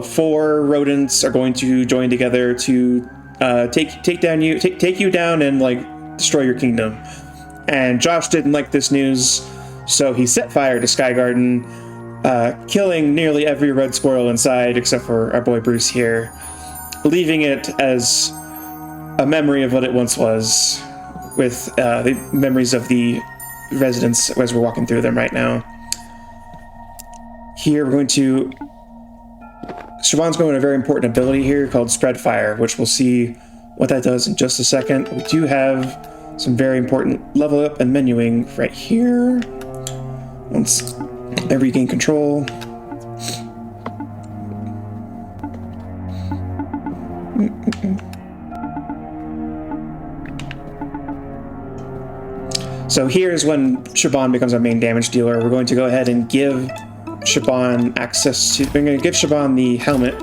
4 rodents are going to join together to take you down and destroy your kingdom. And Josh didn't like this news, so he set fire to Sky Garden, killing nearly every red squirrel inside except for our boy Bruce here, leaving it as a memory of what it once was, with the memories of the residents as we're walking through them right now. Here we're going to... Siobhan's going to a very important ability here called Spread Fire, which we'll see what that does in just a second. We do have some very important level up and menuing right here. Once I regain control. So here's when Siobhan becomes our main damage dealer. We're going to go ahead and give Siobhan access to... We're going to give Siobhan the helmet.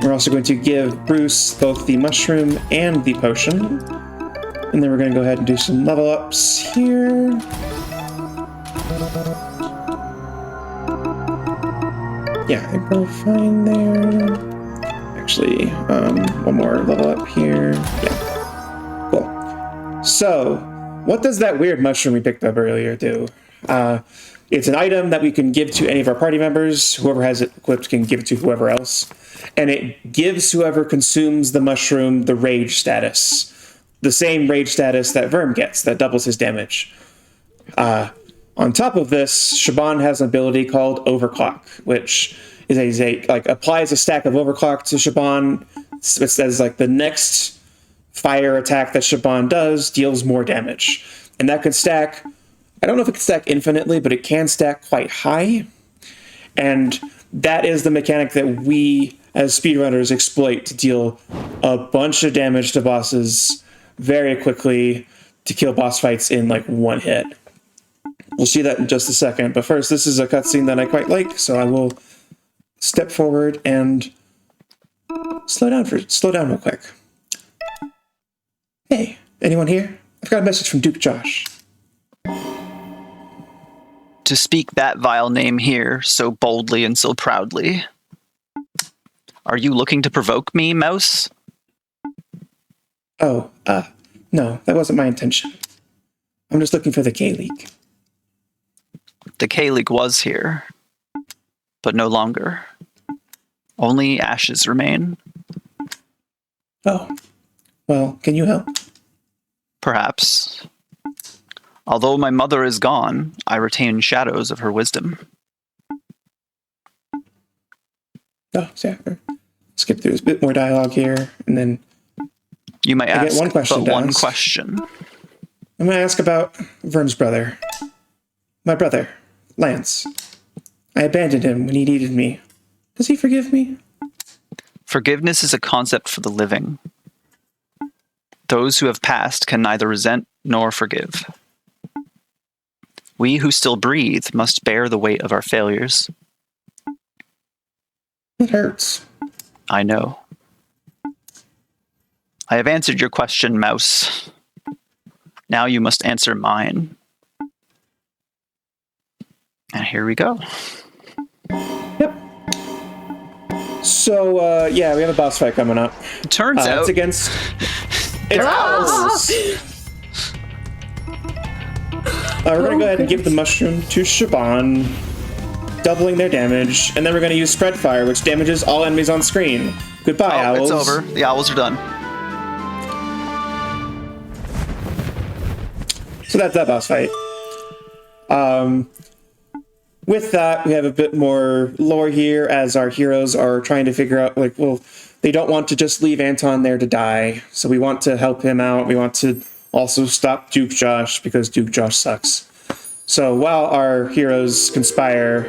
We're also going to give Bruce both the mushroom and the potion. And then we're going to go ahead and do some level ups here. Yeah, I think we're fine there. Actually, one more level up here. Yeah. Cool. So, what does that weird mushroom we picked up earlier do? It's an item that we can give to any of our party members. Whoever has it equipped can give it to whoever else. And it gives whoever consumes the mushroom the rage status. The same rage status that Verm gets, that doubles his damage. On top of this, Siobhan has an ability called Overclock, which is applies a stack of Overclock to Siobhan. It says the next fire attack that Siobhan does deals more damage. And that could stack... I don't know if it can stack infinitely, but it can stack quite high. And that is the mechanic that we, as speedrunners, exploit to deal a bunch of damage to bosses very quickly to kill boss fights in one hit. We'll see that in just a second. But first, this is a cutscene that I quite like, so I will step forward and slow down real quick. Hey, anyone here? I've got a message from Duke Josh. To speak that vile name here so boldly and so proudly. Are you looking to provoke me, Mouse? Oh, no, that wasn't my intention. I'm just looking for the K-League. The K-League was here, but no longer. Only ashes remain. Oh, well, can you help? Perhaps. Although my mother is gone, I retain shadows of her wisdom. Oh, yeah. Skip through a bit more dialogue here, and then... You might I ask get one question but to one ask. question. I'm going to ask about Vern's brother. My brother, Lance. I abandoned him when he needed me. Does he forgive me? Forgiveness is a concept for the living. Those who have passed can neither resent nor forgive. We who still breathe must bear the weight of our failures. It hurts. I know. I have answered your question, Mouse. Now you must answer mine. And here we go. Yep. So, yeah, we have a boss fight coming up. Turns out It's against... It's owls. We're going to go ahead and give the mushroom to Shaban, doubling their damage, and then we're going to use Spread Fire, which damages all enemies on screen. Goodbye, owls. it's over. The owls are done. So that's that boss fight. With that, we have a bit more lore here as our heroes are trying to figure out, like, well, they don't want to just leave Anton there to die. So we want to help him out. We want to also stop Duke Josh because Duke Josh sucks. So while our heroes conspire,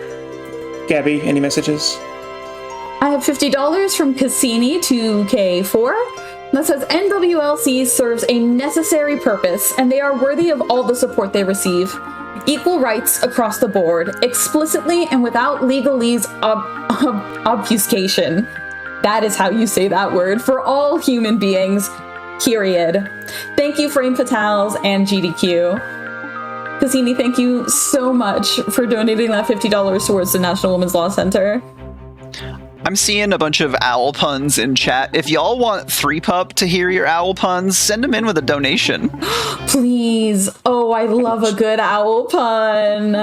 Gabby, any messages? I have $50 from Cassini to K4 that says NWLC serves a necessary purpose and they are worthy of all the support they receive. Equal rights across the board, explicitly and without legalese obfuscation. That is how you say that word for all human beings, period. Thank you, Frame Fatales and GDQ. Cassini, thank you so much for donating that $50 towards the National Women's Law Center. I'm seeing a bunch of owl puns in chat. If y'all want threepup to hear your owl puns, send them in with a donation. Please. Oh, I love a good owl pun.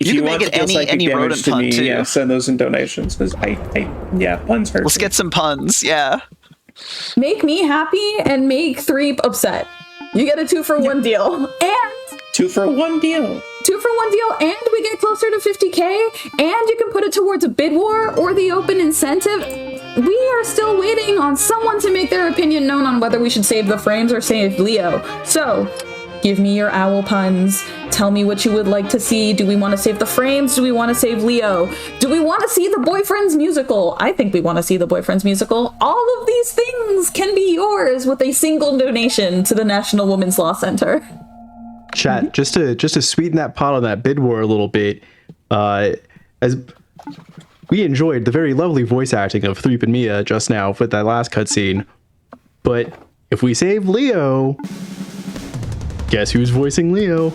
If You can want make it to deal psychic any damage rodent to pun, me, too. yeah, send those in donations, because yeah, puns hurt. Let's get some puns, yeah. Make me happy and make Threep upset. You get a 2-for-1 deal. And 2-for-1 deal. 2-for-1 deal, and we get closer to 50K, and you can put it towards a bid war or the open incentive. We are still waiting on someone to make their opinion known on whether we should save the frames or save Leo. So, give me your owl puns. Tell me what you would like to see. Do we want to save the frames? Do we want to save Leo? Do we want to see the Boyfriends musical? I think we want to see the Boyfriends musical. All of these things can be yours with a single donation to the National Women's Law Center. Chat, just to sweeten that pot on that bid war a little bit, as we enjoyed the very lovely voice acting of Threep and Mia just now with that last cutscene, but if we save Leo, guess who's voicing Leo?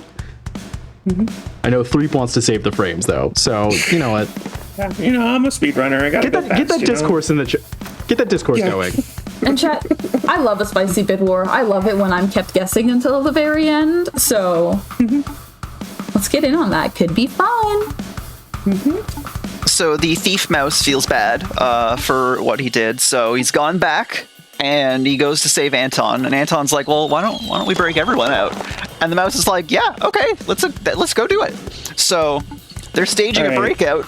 I know Threep wants to save the frames though, so you know what? Yeah, you know, I'm a speedrunner. I gotta Get that discourse in the get that discourse going. And chat, I love a spicy bid war. I love it when I'm kept guessing until the very end. So let's get in on that. Could be fun. So the thief mouse feels bad for what he did, so he's gone back and he goes to save Anton, and Anton's like, well, why don't we break everyone out? And the mouse is like, yeah, okay, let's go do it. So they're staging a breakout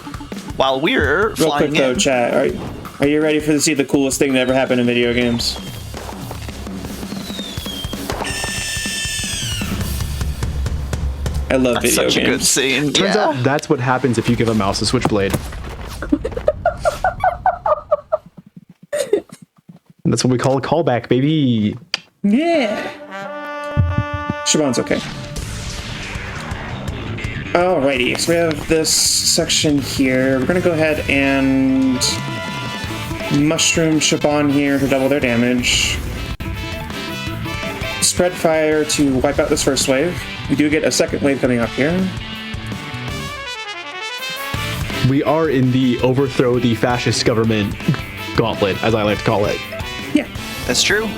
while we're Real flying quick though, in. chat, are you ready to see the coolest thing that ever happened in video games? I love That's video such a good games. scene. Turns out that's what happens if you give a mouse a switchblade. And that's what we call a callback, baby. Yeah. Shaban's okay. Alrighty, so we have this section here. We're gonna go ahead and mushroom Shaban here to double their damage. Spread fire to wipe out this first wave. We do get a second wave coming up here. We are in the overthrow the fascist government gauntlet, as I like to call it. Yeah. That's true.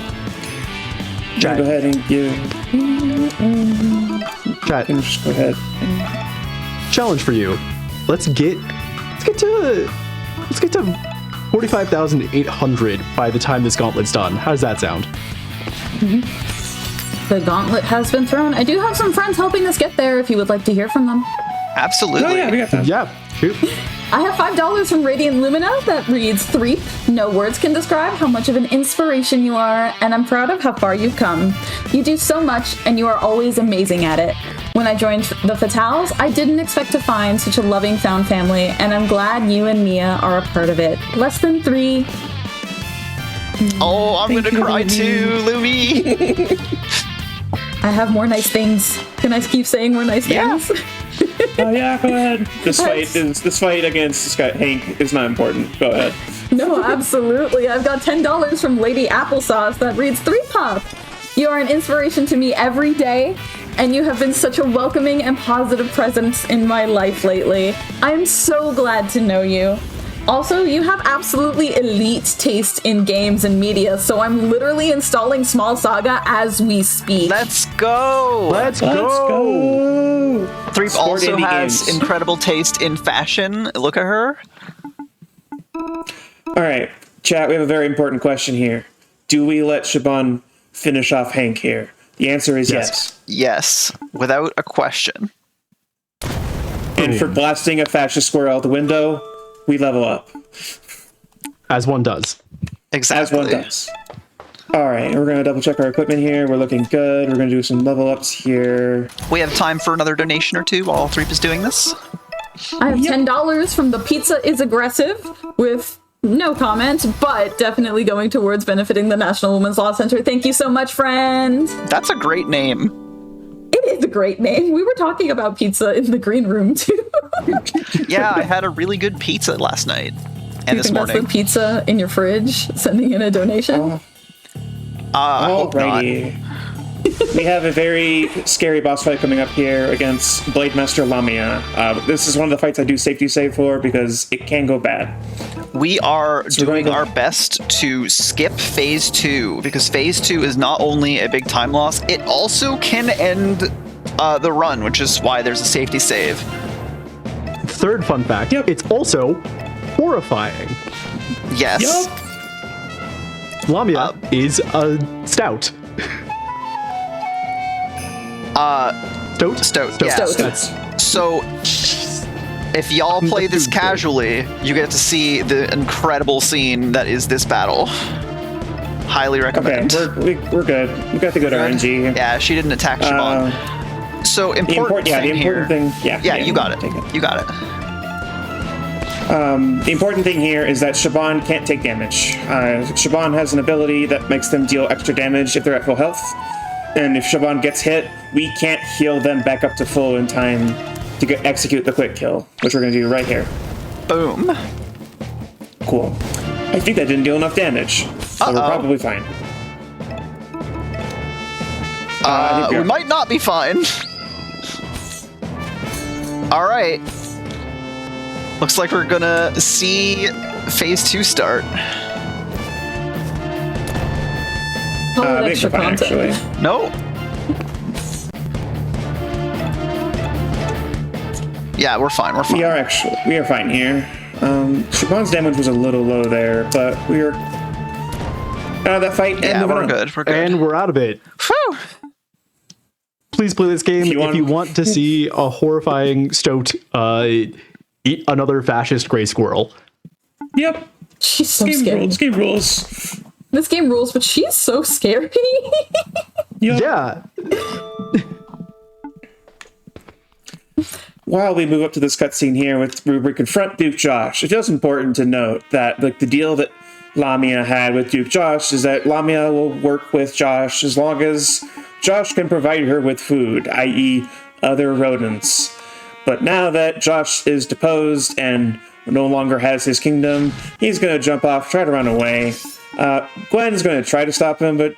Go ahead and give. Chat, Just go ahead. challenge for you. Let's get to 45,800 by the time this gauntlet's done. How does that sound? The gauntlet has been thrown. I do have some friends helping us get there if you would like to hear from them. Absolutely. Oh yeah, we got that. Yeah, shoot. I have $5 from Radiant Lumina that reads, Threep, no words can describe how much of an inspiration you are, and I'm proud of how far you've come. You do so much, and you are always amazing at it. When I joined the Fatales, I didn't expect to find such a loving found family, and I'm glad you and Mia are a part of it. Less than 3. Oh, I'm gonna cry too, Lumi. I have more nice things. Can I keep saying more nice things? Oh yeah, go ahead. This fight against this guy Hank is not important. Go ahead. No, absolutely. I've got $10 from Lady Applesauce that reads, threepup. You are an inspiration to me every day, and you have been such a welcoming and positive presence in my life lately. I am so glad to know you. Also, you have absolutely elite taste in games and media, so I'm literally installing Small Saga as we speak. Let's go. Let's go. Threep Sport also indie has games. incredible taste in fashion. Look at her. All right, chat. We have a very important question here. Do we let Shaban finish off Hank here? The answer is yes. Yes, without a question. And for blasting a fascist squirrel out the window, we level up. As one does. Exactly. As one does. All right, we're going to double check our equipment here. We're looking good. We're going to do some level ups here. We have time for another donation or two while Threep is doing this. I have $10 from The Pizza is Aggressive with no comment, but definitely going towards benefiting the National Women's Law Center. Thank you so much, friend. That's a great name. It is a great name. We were talking about pizza in the green room, too. Yeah, I had a really good pizza last night and this That's morning. the pizza in your fridge, sending in a donation. I hope not. Alrighty. We have a very scary boss fight coming up here against Blade Master Lamia. This is one of the fights I do safety save for because it can go bad. We are doing we're our gonna- best to skip phase 2 because phase 2 is not only a big time loss, it also can end the run, which is why there's a safety save. Third fun fact, Yep. it's also horrifying. Yes. Lamia is a stout. Stout? Stout, yeah. Stout. That's So, if y'all play this casually, you get to see the incredible scene that is this battle. Highly Okay, recommend. we're good. We got the good RNG. Yeah, she didn't attack Siobhan. So The important important thing. Yeah, you got it. take it. You got it. The important thing here is that Shaban can't take damage. Shaban has an ability that makes them deal extra damage if they're at full health. And if Shaban gets hit, we can't heal them back up to full in time to execute the quick kill, which we're going to do right here. Boom. Cool. I think that didn't deal enough damage, so we're probably fine. I think We are. might not be fine. All right. Looks like we're gonna see phase 2 start. All I that think extra we're fine, content. actually. No. Yeah, we're fine. We're fine. We are fine here. Shaban's damage was a little low there, but we are out of that fight. And Yeah, moving we're on. good. We're good. and we're out of it. Whew. Please play this game if you want to see a horrifying stoat eat another fascist gray squirrel. Yep. She's so Game scary. rules. Game rules. This game rules, but she's so scary. Yep. Yeah. While we move up to this cutscene here, where we confront Duke Josh, it feels important to note that the deal that Lamia had with Duke Josh is that Lamia will work with Josh as long as Josh can provide her with food, i.e. other rodents. But now that Josh is deposed and no longer has his kingdom, he's going to jump off, try to run away. Gwen's going to try to stop him, but,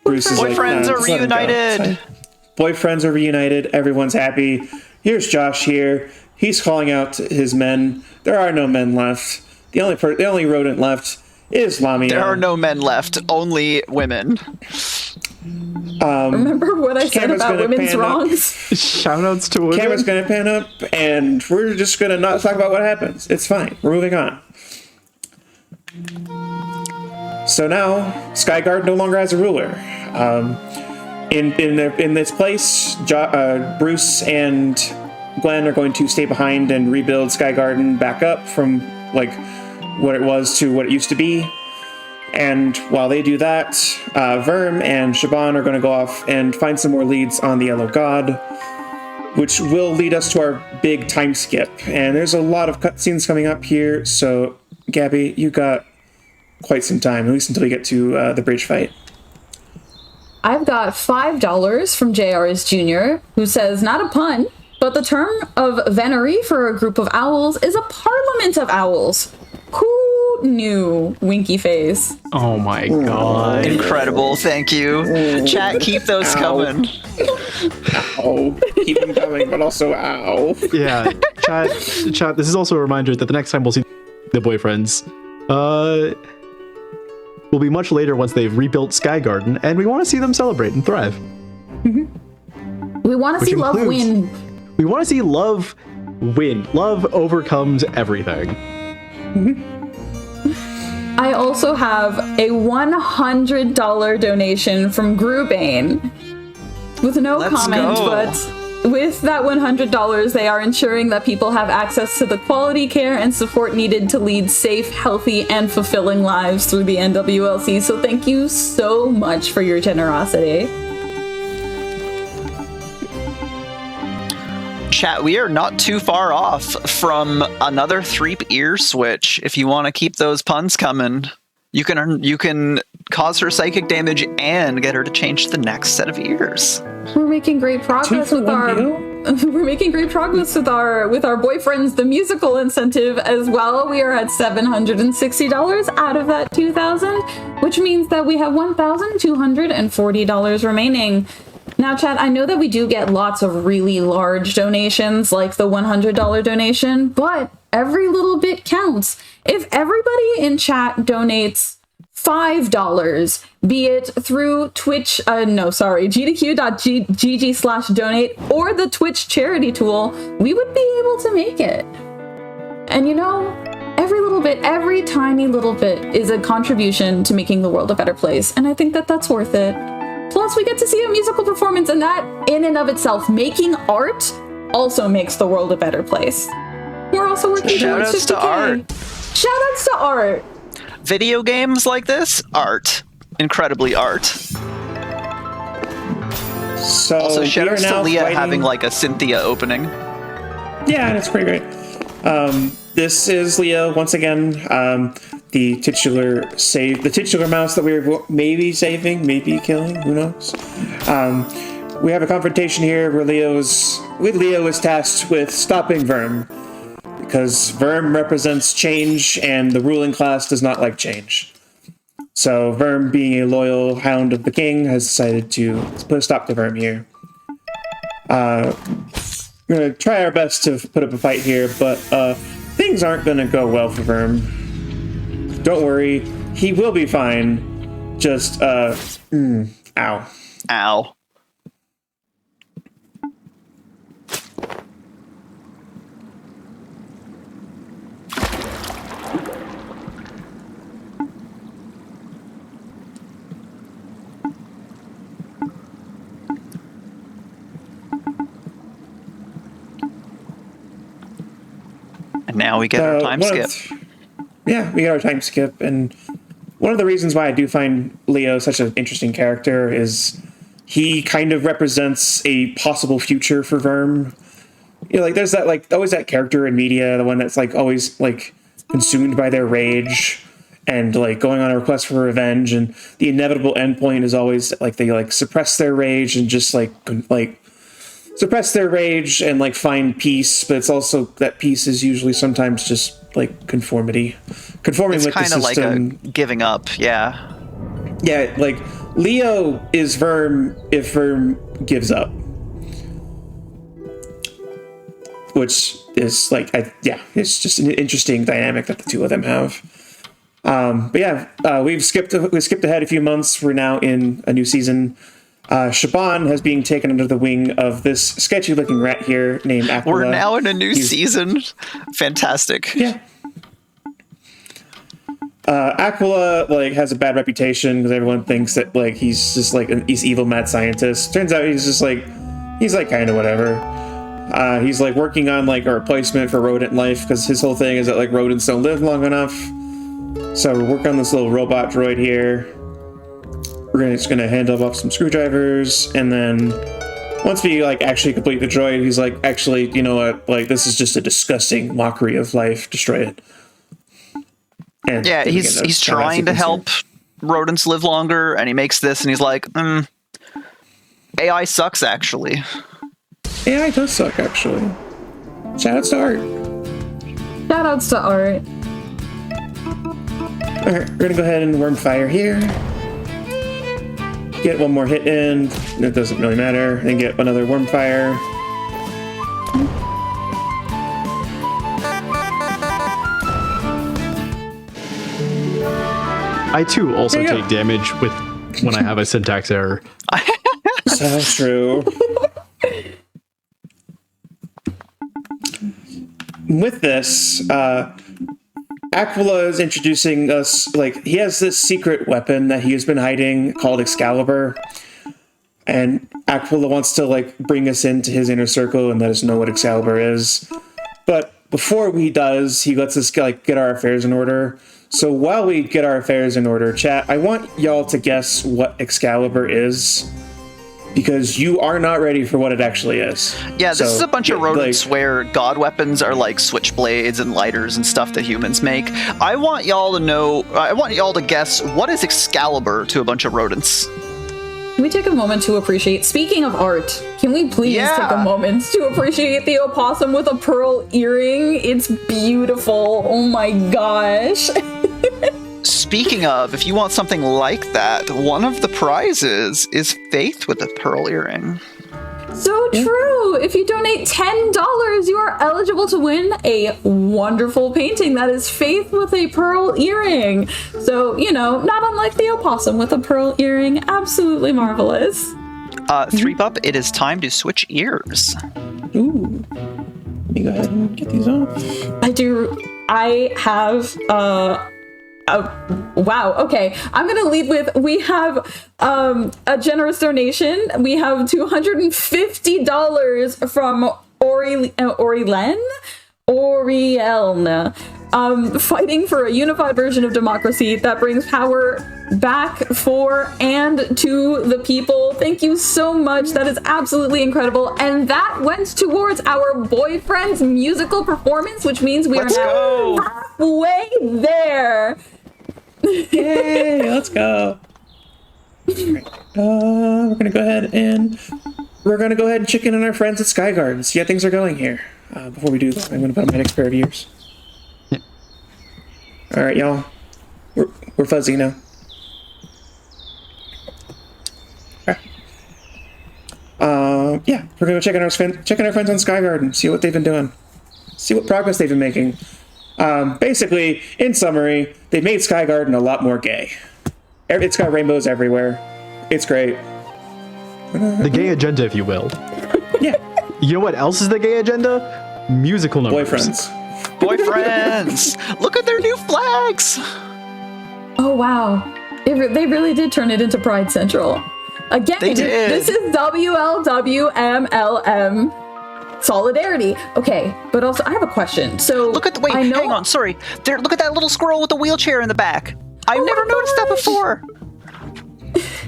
Bruce is Boyfriends are just let him go. reunited. Boyfriends are reunited. Everyone's happy. Here's Josh here. He's calling out to his men. There are no men left. The only rodent left is Lamia. There are no men left, only women. Remember what I said Camera's about gonna women's pan up. wrongs? Shoutouts to women. Camera's going to pan up, and we're just going to not talk about what happens. It's fine. We're moving on. So now, Skyguard no longer has a ruler. In this place, Bruce and Glenn are going to stay behind and rebuild Sky Garden back up from like what it was to what it used to be. And while they do that, Verm and Shaban are going to go off and find some more leads on the Yellow God, which will lead us to our big time skip. And there's a lot of cutscenes coming up here, so Gabby, you got quite some time, at least until we get to the bridge fight. I've got $5 from JR's Jr., who says, not a pun, but the term of venery for a group of owls is a parliament of owls. Who knew? Winky face. Oh my god. Incredible, thank you. Chat, keep those coming. Ow. Keep them coming, but also ow. Yeah, chat, this is also a reminder that the next time we'll see the boyfriends, will be much later once they've rebuilt Sky Garden, and we want to see them celebrate and thrive. We want to see love win. We want to see love win. Love overcomes everything. I also have a $100 donation from Grubane with no comment, but with that $100, they are ensuring that people have access to the quality care and support needed to lead safe, healthy, and fulfilling lives through the NWLC. So thank you so much for your generosity. Chat, we are not too far off from another Threep ear switch. If you want to keep those puns coming, you can cause her psychic damage and get her to change the next set of ears. We're making great progress with our boyfriends the musical incentive as well. We are at $760 out of that $2,000, which means that we have $1,240 remaining. Now, chat, I know that we do get lots of really large donations, like the $100 donation, but every little bit counts. If everybody in chat donates $5, be it through Twitch, gdq.gg/donate or the Twitch charity tool, we would be able to make it. And you know, every little bit, every tiny little bit is a contribution to making the world a better place. And I think that that's worth it. Plus, we get to see a musical performance, and that, in and of itself, making art also makes the world a better place. We're also working towards 50K. to art. Shoutouts to art. Video games like this, art. Incredibly art. So Also, shoutouts to Leah fighting... having like a Cynthia opening. Yeah, that's pretty great. This is Leah once again. The titular mouse that we're maybe saving, maybe killing, who knows? We have a confrontation here where Leo is tasked with stopping Verm, because Verm represents change and the ruling class does not like change. So Verm, being a loyal hound of the king, has decided to put a stop to Verm here. We're going to try our best to put up a fight here, but things aren't going to go well for Verm. Don't worry, he will be fine. Just, ow. Ow. And now we get our time skip. Yeah, we got our time skip, and one of the reasons why I do find Leo such an interesting character is he kind of represents a possible future for Verm. You know, like there's that always that character in media, the one that's always consumed by their rage and going on a request for revenge, and the inevitable endpoint is always they suppress their rage and just suppress their rage and find peace, but it's also that peace is usually sometimes just conforming It's with the system. kind of like a giving up, yeah. Yeah, Leo is Verm if Verm gives up, which is it's just an interesting dynamic that the two of them have. But yeah, we skipped ahead a few months. We're now in a new season. Shaban has been taken under the wing of this sketchy-looking rat here named Aquila. We're now in a new season. Fantastic. Yeah. Aquila has a bad reputation because everyone thinks that he's just he's evil mad scientist. Turns out he's just he's kind of whatever. He's like working on like a replacement for rodent life because his whole thing is that like rodents don't live long enough. So we're working on this little robot droid here. We're just gonna hand him off some screwdrivers, and then once we like actually complete the droid, he's like, actually, you know what? Like, this is just a disgusting mockery of life. Destroy it. And Yeah, he's trying to help rodents live longer, and he makes this, and he's like, AI sucks, actually. AI does suck, actually. Shoutouts to Art. Shoutouts to Art. Alright, we're gonna go ahead and worm fire here. Get one more hit in. It doesn't really matter. And get another worm fire. I too also take damage when I have a syntax error. So true. With this, Aquila is introducing us, like, he has this secret weapon that he has been hiding called Excalibur. And Aquila wants to, like, bring us into his inner circle and let us know what Excalibur is. But before he does, he lets us, like, get our affairs in order. So while we get our affairs in order, chat, I want y'all to guess what Excalibur is. Because you are not ready for what it actually is. Yeah, this is a bunch of rodents where god weapons are like switchblades and lighters and stuff that humans make. I want y'all to guess, what is Excalibur to a bunch of rodents? Can we take a moment to appreciate, speaking of art, can we please take a moment to appreciate the opossum with a pearl earring? It's beautiful. Oh my gosh. Speaking of, if you want something like that, one of the prizes is Faith with a pearl earring. So true! If you donate $10, you are eligible to win a wonderful painting that is Faith with a pearl earring. So, you know, not unlike the opossum with a pearl earring. Absolutely marvelous. Threepup, it is time to switch ears. Ooh. Let me go ahead and get these off. I have, wow, okay. I'm gonna lead with, we have a generous donation. We have $250 from Orielna, fighting for a unified version of democracy that brings power back for and to the people. Thank you so much. That is absolutely incredible. And that went towards our boyfriend's musical performance, which means we are now halfway there. Yay, let's go. We're gonna go ahead and check in on our friends at Sky Garden, see how things are going here. Before we do that, I'm gonna put on my next pair of ears. Yeah. All right, y'all. We're fuzzy now. Okay. Yeah, we're gonna go check in our friends on Sky Garden, see what they've been doing, see what progress they've been making. Basically, in summary, they made Sky Garden a lot more gay. It's got rainbows everywhere. It's great. The gay agenda, if you will. Yeah. You know what else is the gay agenda? Musical numbers. Boyfriends! Look at their new flags! Oh, wow. They really did turn it into Pride Central. Again, They did. This is WLWMLM. Solidarity. Okay, but also I have a question. So Look at the hang on, sorry. Look at that little squirrel with the wheelchair in the back. I've never noticed that before.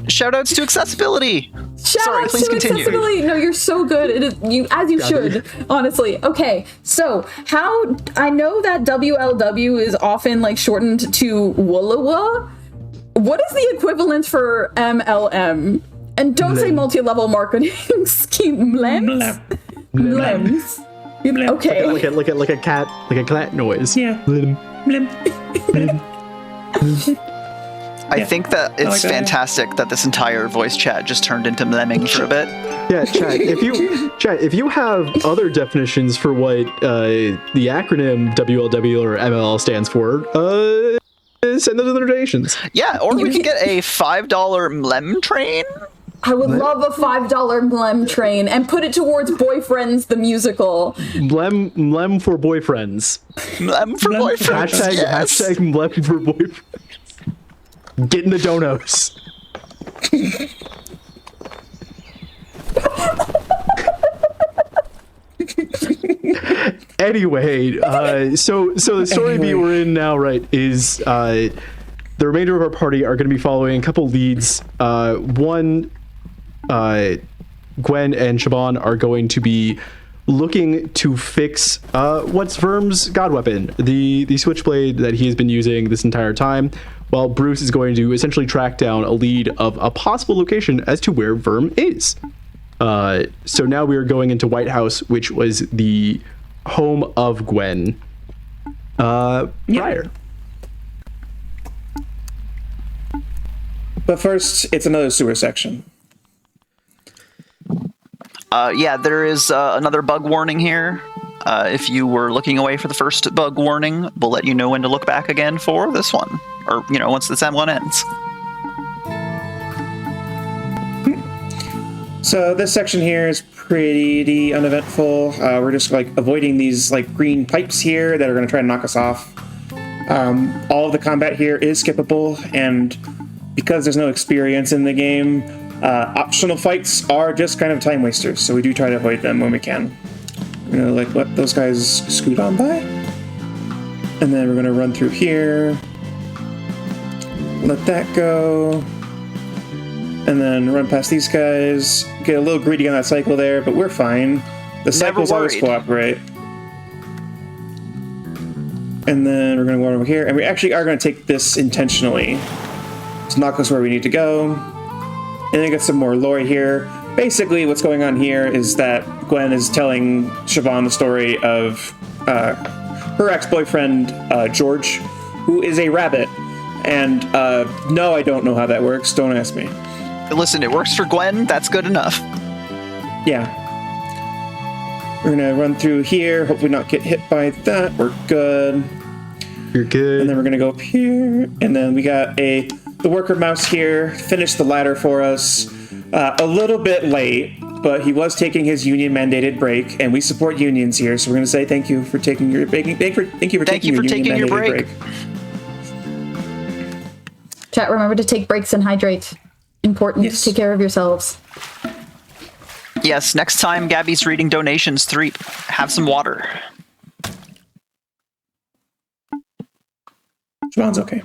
Shoutouts to accessibility. Sorry, please continue. Accessibility. No, you're so good. It is you as you should, honestly. Okay, so how I know that WLW is often like shortened to Woolawa. What is the equivalent for MLM? And don't say multi-level marketing scheme. Blems. Okay. Like a cat noise. Yeah. Blim. Blim. I think that it's fantastic that this entire voice chat just turned into lemming for a bit. Yeah, chat. If you have other definitions for what the acronym WLW or MLL stands for, send those in the donations. Yeah, or we could get a $5 mlem train. I would love a $5 Mlem train and put it towards Boyfriends the musical. Mlem for boyfriends. Mlem for boyfriends. Hashtag Mlem for boyfriends. Get in the donos. Anyway, so the story beat we're in now, right, is the remainder of our party are going to be following a couple leads. One, Gwen and Shaban are going to be looking to fix what's Verm's god weapon, the switchblade that he has been using this entire time, while Bruce is going to essentially track down a lead of a possible location as to where Verm is. So now we are going into White House, which was the home of Gwen prior. But first, it's another sewer section. Yeah, there is another bug warning here. If you were looking away for the first bug warning, we'll let you know when to look back again for this one. Or, once this one ends. So this section here is pretty uneventful. We're just avoiding these green pipes here that are going to try to knock us off. All of the combat here is skippable, and because there's no experience in the game, optional fights are just kind of time wasters, so we do try to avoid them when we can. We're gonna let those guys scoot on by, and then we're gonna run through here, let that go, and then run past these guys. Get a little greedy on that cycle there, but we're fine. The cycles always cooperate. And then we're gonna go over here, and we actually are gonna take this intentionally to knock us where we need to go. And then get some more lore here. Basically, what's going on here is that Gwen is telling Siobhan the story of her ex-boyfriend, George, who is a rabbit. And no, I don't know how that works. Don't ask me. Listen, it works for Gwen. That's good enough. Yeah. We're going to run through here. Hopefully not get hit by that. We're good. You're good. And then we're going to go up here. And then we got the worker mouse here. Finished the ladder for us. A little bit late, but he was taking his union mandated break, and we support unions here, so we're going to say thank you for taking your break. Thank you for taking your break. Chat, remember to take breaks and hydrate. Important. Yes. Take care of yourselves. Yes, next time Gabby's reading donations, have some water. Siobhan's okay.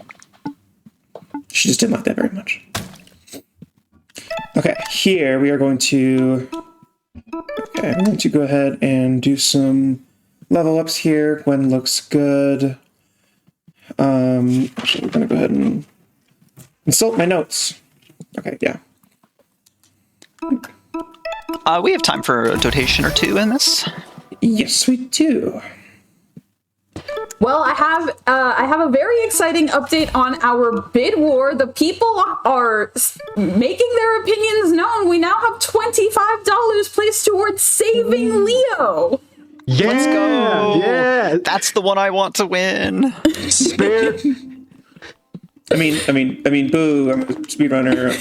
She just didn't like that very much. Okay, here we are going to... Okay, I'm going to go ahead and do some level ups here. Gwen looks good. Actually, we're going to go ahead and insult my notes. Okay, yeah. We have time for a dotation or two in this. Yes, we do. Well, I have a very exciting update on our bid war. The people are making their opinions known. We now have $25 placed towards saving Leo. Yeah, let's go. Yeah, that's the one I want to win. Spare. I mean, boo! I'm a speedrunner.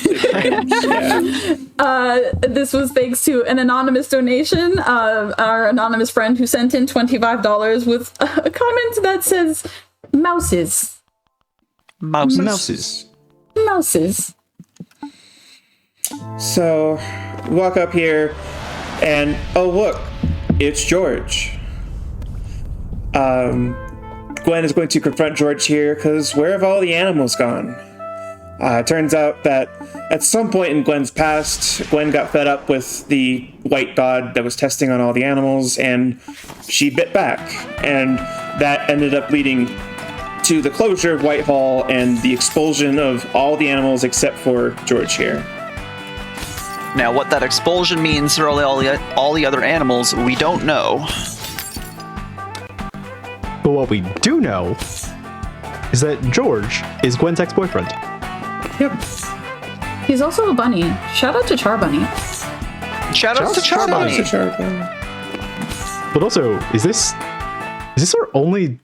Yeah. This was thanks to an anonymous donation. Our anonymous friend who sent in $25 with a comment that says, "Mouses, Mouses. mouses." So, walk up here, and oh look, it's George. Gwen is going to confront George here, because where have all the animals gone? It turns out that at some point in Gwen's past, Gwen got fed up with the white god that was testing on all the animals, and she bit back. And that ended up leading to the closure of Whitehall and the expulsion of all the animals except for George here. Now, what that expulsion means for all the other animals, we don't know. But what we do know is that George is Gwen's ex-boyfriend. Yep. He's also a bunny. Shout out to Char Bunny. Shout out to Char Bunny. But also, is this our only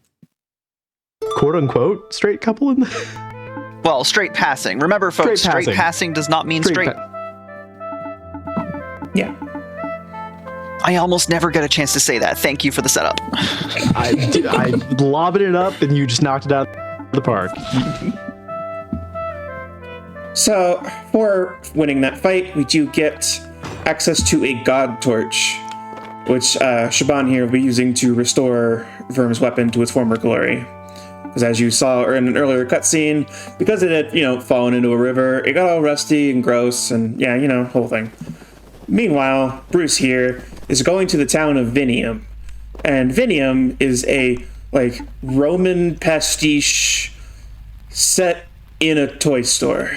quote-unquote straight couple in the... Well, straight passing. Remember, folks, straight passing does not mean straight. Yeah. I almost never get a chance to say that. Thank you for the setup. I lobbed it up, and you just knocked it out of the park. So, for winning that fight, we do get access to a god torch. which Shaban here will be using to restore Verm's weapon to its former glory. Because as you saw in an earlier cutscene, because it had, fallen into a river, it got all rusty and gross, and whole thing. Meanwhile, Bruce here is going to the town of Vinium. And Vinium is a, Roman pastiche set in a toy store.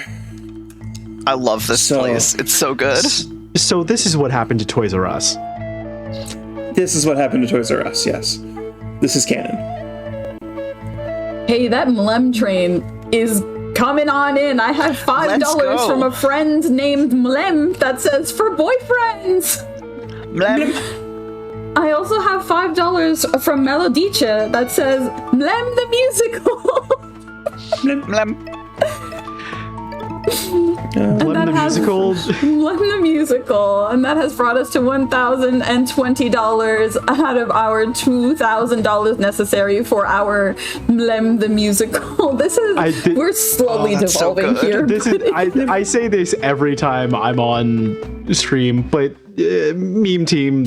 I love this place. It's so good. So this is what happened to Toys R Us. This is what happened to Toys R Us, yes. This is canon. Hey, that Mlem train is coming on in. I have $5 from a friend named Mlem that says for boyfriends. Mlem. I also have $5 from Melodicha that says Mlem the musical. Mlem. Mlem the musical. Mlem the musical, and that has brought us to $1,020 out of our $2,000 necessary for our Mlem the musical. We're slowly devolving here. This is I say this every time I'm on stream, but meme team,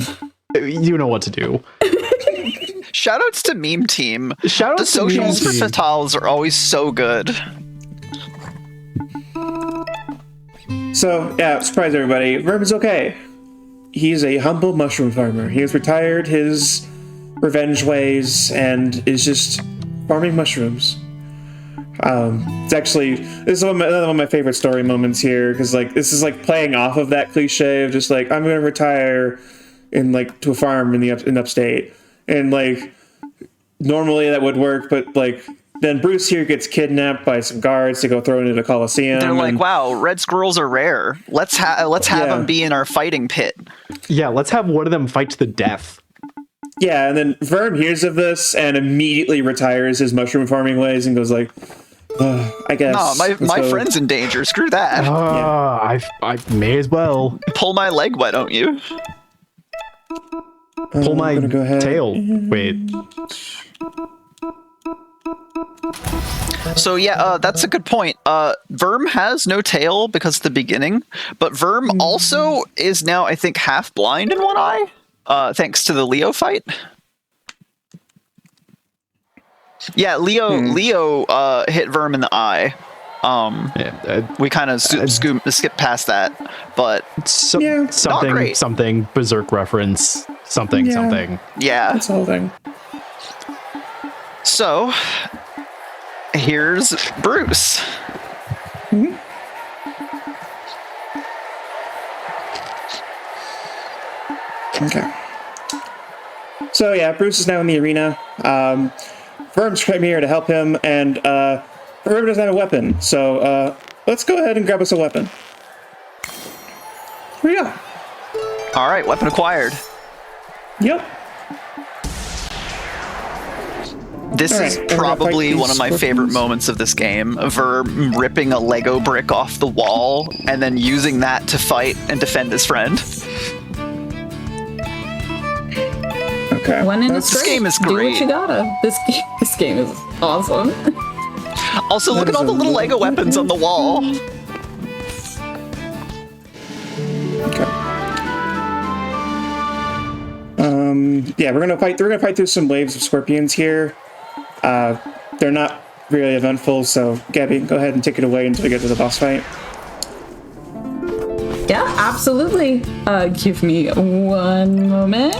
you know what to do. Shoutouts to meme team. Shoutouts the socials for Fatales are always so good. So, yeah, surprise everybody, Verm is okay. He's a humble mushroom farmer. He has retired his revenge ways and is just farming mushrooms. This is another one of my favorite story moments here, because this is playing off of that cliche of just I'm gonna retire in to a farm in upstate, and normally that would work, but then Bruce here gets kidnapped by some guards to go throw into the Coliseum. They're wow, red squirrels are rare. Let's have them be in our fighting pit. Yeah, let's have one of them fight to the death. Yeah, and then Verm hears of this and immediately retires his mushroom farming ways and goes I guess. No, my friend's in danger. Screw that. I may as well. Pull my leg, why don't you? Pull my tail. Wait. So yeah, that's a good point. Verm has no tail because of the beginning, but Verm also is now, I think, half blind in one eye, thanks to the Leo fight. Yeah, Leo hit Verm in the eye. We kind of skip past that, but something Berserk reference, something. Yeah, that's the whole thing. So here's Bruce. Mm-hmm. Okay. So yeah, Bruce is now in the arena. Verm's here to help him, and Verm doesn't have a weapon, so let's go ahead and grab us a weapon. Here we go. All right, weapon acquired. Yep. This is probably one of my favorite moments of this game. Verm ripping a Lego brick off the wall and then using that to fight and defend his friend. Okay. This game is great. Do what you gotta. This game is awesome. Also, look at all the little Lego weapons on the wall. Okay. Yeah, we're gonna fight through some waves of scorpions here. They're not really eventful, so Gabby, go ahead and take it away until we get to the boss fight. Yeah, absolutely. Give me one moment.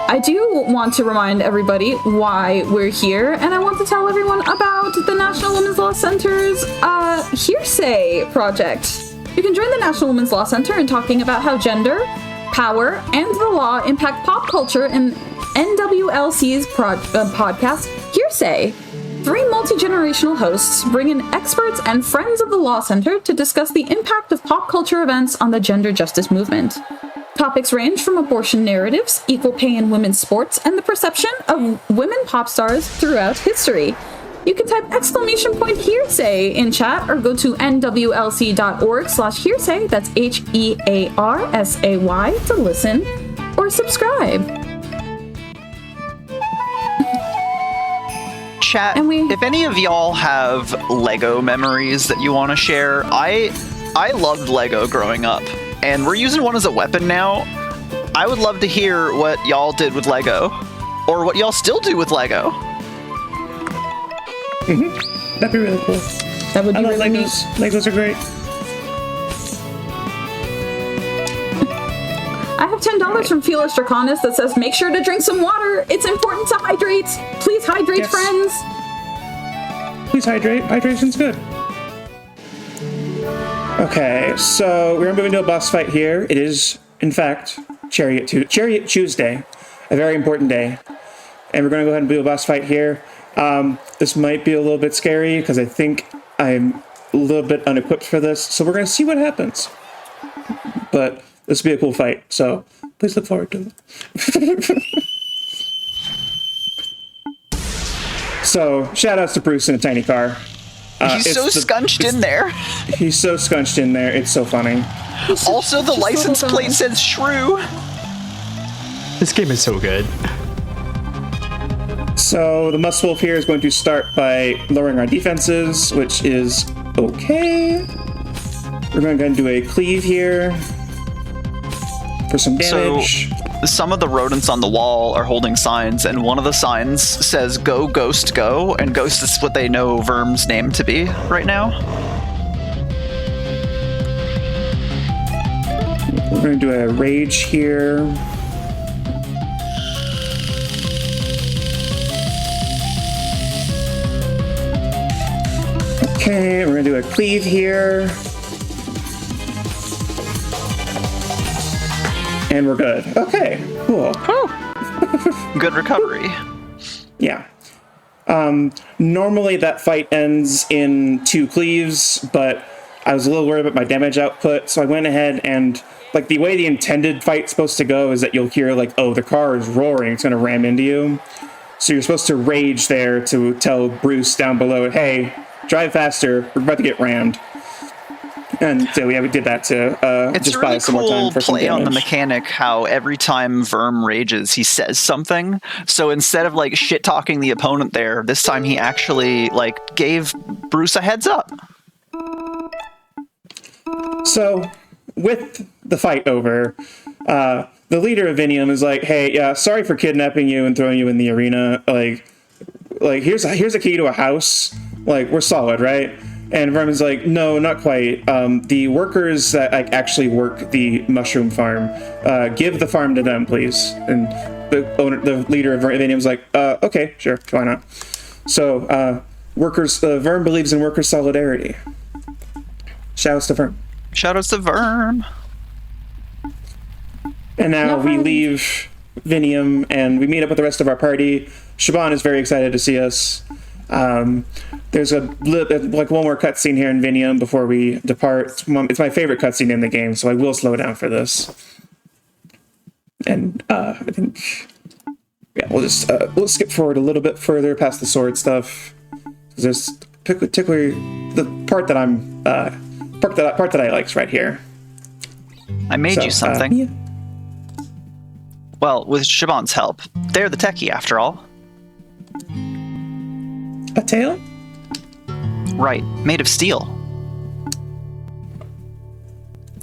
I do want to remind everybody why we're here, and I want to tell everyone about the National Women's Law Center's Hearsay project. You can join the National Women's Law Center in talking about how gender, power, and the law impact pop culture in NWLC's podcast, Hearsay. 3 multi-generational hosts bring in experts and friends of the Law Center to discuss the impact of pop culture events on the gender justice movement. Topics range from abortion narratives, equal pay in women's sports, and the perception of women pop stars throughout history. You can type !hearsay in chat or go to nwlc.org/hearsay, that's HEARSAY, to listen or subscribe. Chat, And if any of y'all have Lego memories that you want to share, I loved Lego growing up, and we're using one as a weapon now. I would love to hear what y'all did with Lego, or what y'all still do with Lego. That'd be really cool. That would I be love really neat. Legos. Legos are great. I have $10 from Felix Draconis that says, make sure to drink some water. It's important to hydrate. Please hydrate, Yes. friends. Please hydrate. Hydration's good. Okay, so we're gonna move into a boss fight here. It is, in fact, Chariot Tuesday, a very important day. And we're gonna go ahead and do a boss fight here. This might be a little bit scary because I think I'm a little bit unequipped for this. So we're gonna see what happens. But this will be a cool fight, so please look forward to it. So, shout outs to Bruce in a tiny car. He's so scunched in there. He's so scunched in there, it's so funny. Also, the license plate says Shrew. This game is so good. So, the Must Wolf here is going to start by lowering our defenses, which is okay. We're going to go and do a cleave here for some damage. So, some of the rodents on the wall are holding signs, and one of the signs says "Go Ghost Go," and Ghost is what they know Verm's name to be right now. We're going to do a rage here. Okay, we're going to do a cleave here. And we're good. Okay, cool. Good recovery. Yeah. Normally that fight ends in 2 cleaves, but I was a little worried about my damage output, so I went ahead and, like, the way the intended fight's supposed to go is that you'll hear, like, oh, the car is roaring, it's gonna ram into you. So you're supposed to rage there to tell Bruce down below, hey, drive faster, we're about to get rammed. And so we did that to It's just a buy really us some more time cool for some play on the damage. mechanic how every time Verm rages, he says something. So instead of like shit talking the opponent there, this time he actually like gave Bruce a heads up. So, with the fight over, the leader of Vinium is like, "Hey, yeah, sorry for kidnapping you and throwing you in the arena. Like here's a key to a house. Like, we're solid, right?" And Vermin's like, "No, not quite. The workers that actually work the mushroom farm, give the farm to them, please." And the leader of Vinium's like, "Okay, sure, why not?" So, Verm believes in worker solidarity. Shouts to Verm. Shoutouts to Verm. And now we leave Vinium and we meet up with the rest of our party. Shaban is very excited to see us. There's one more cutscene here in Vinium before we depart. It's my favorite cutscene in the game, so I will slow down for this. And I think, yeah, we'll skip forward a little bit further past the sword stuff. There's particularly the part that part that I liked right here. I made you something. Yeah. Well, with Shaban's help. They're the techie, after all. A tail? Right, made of steel.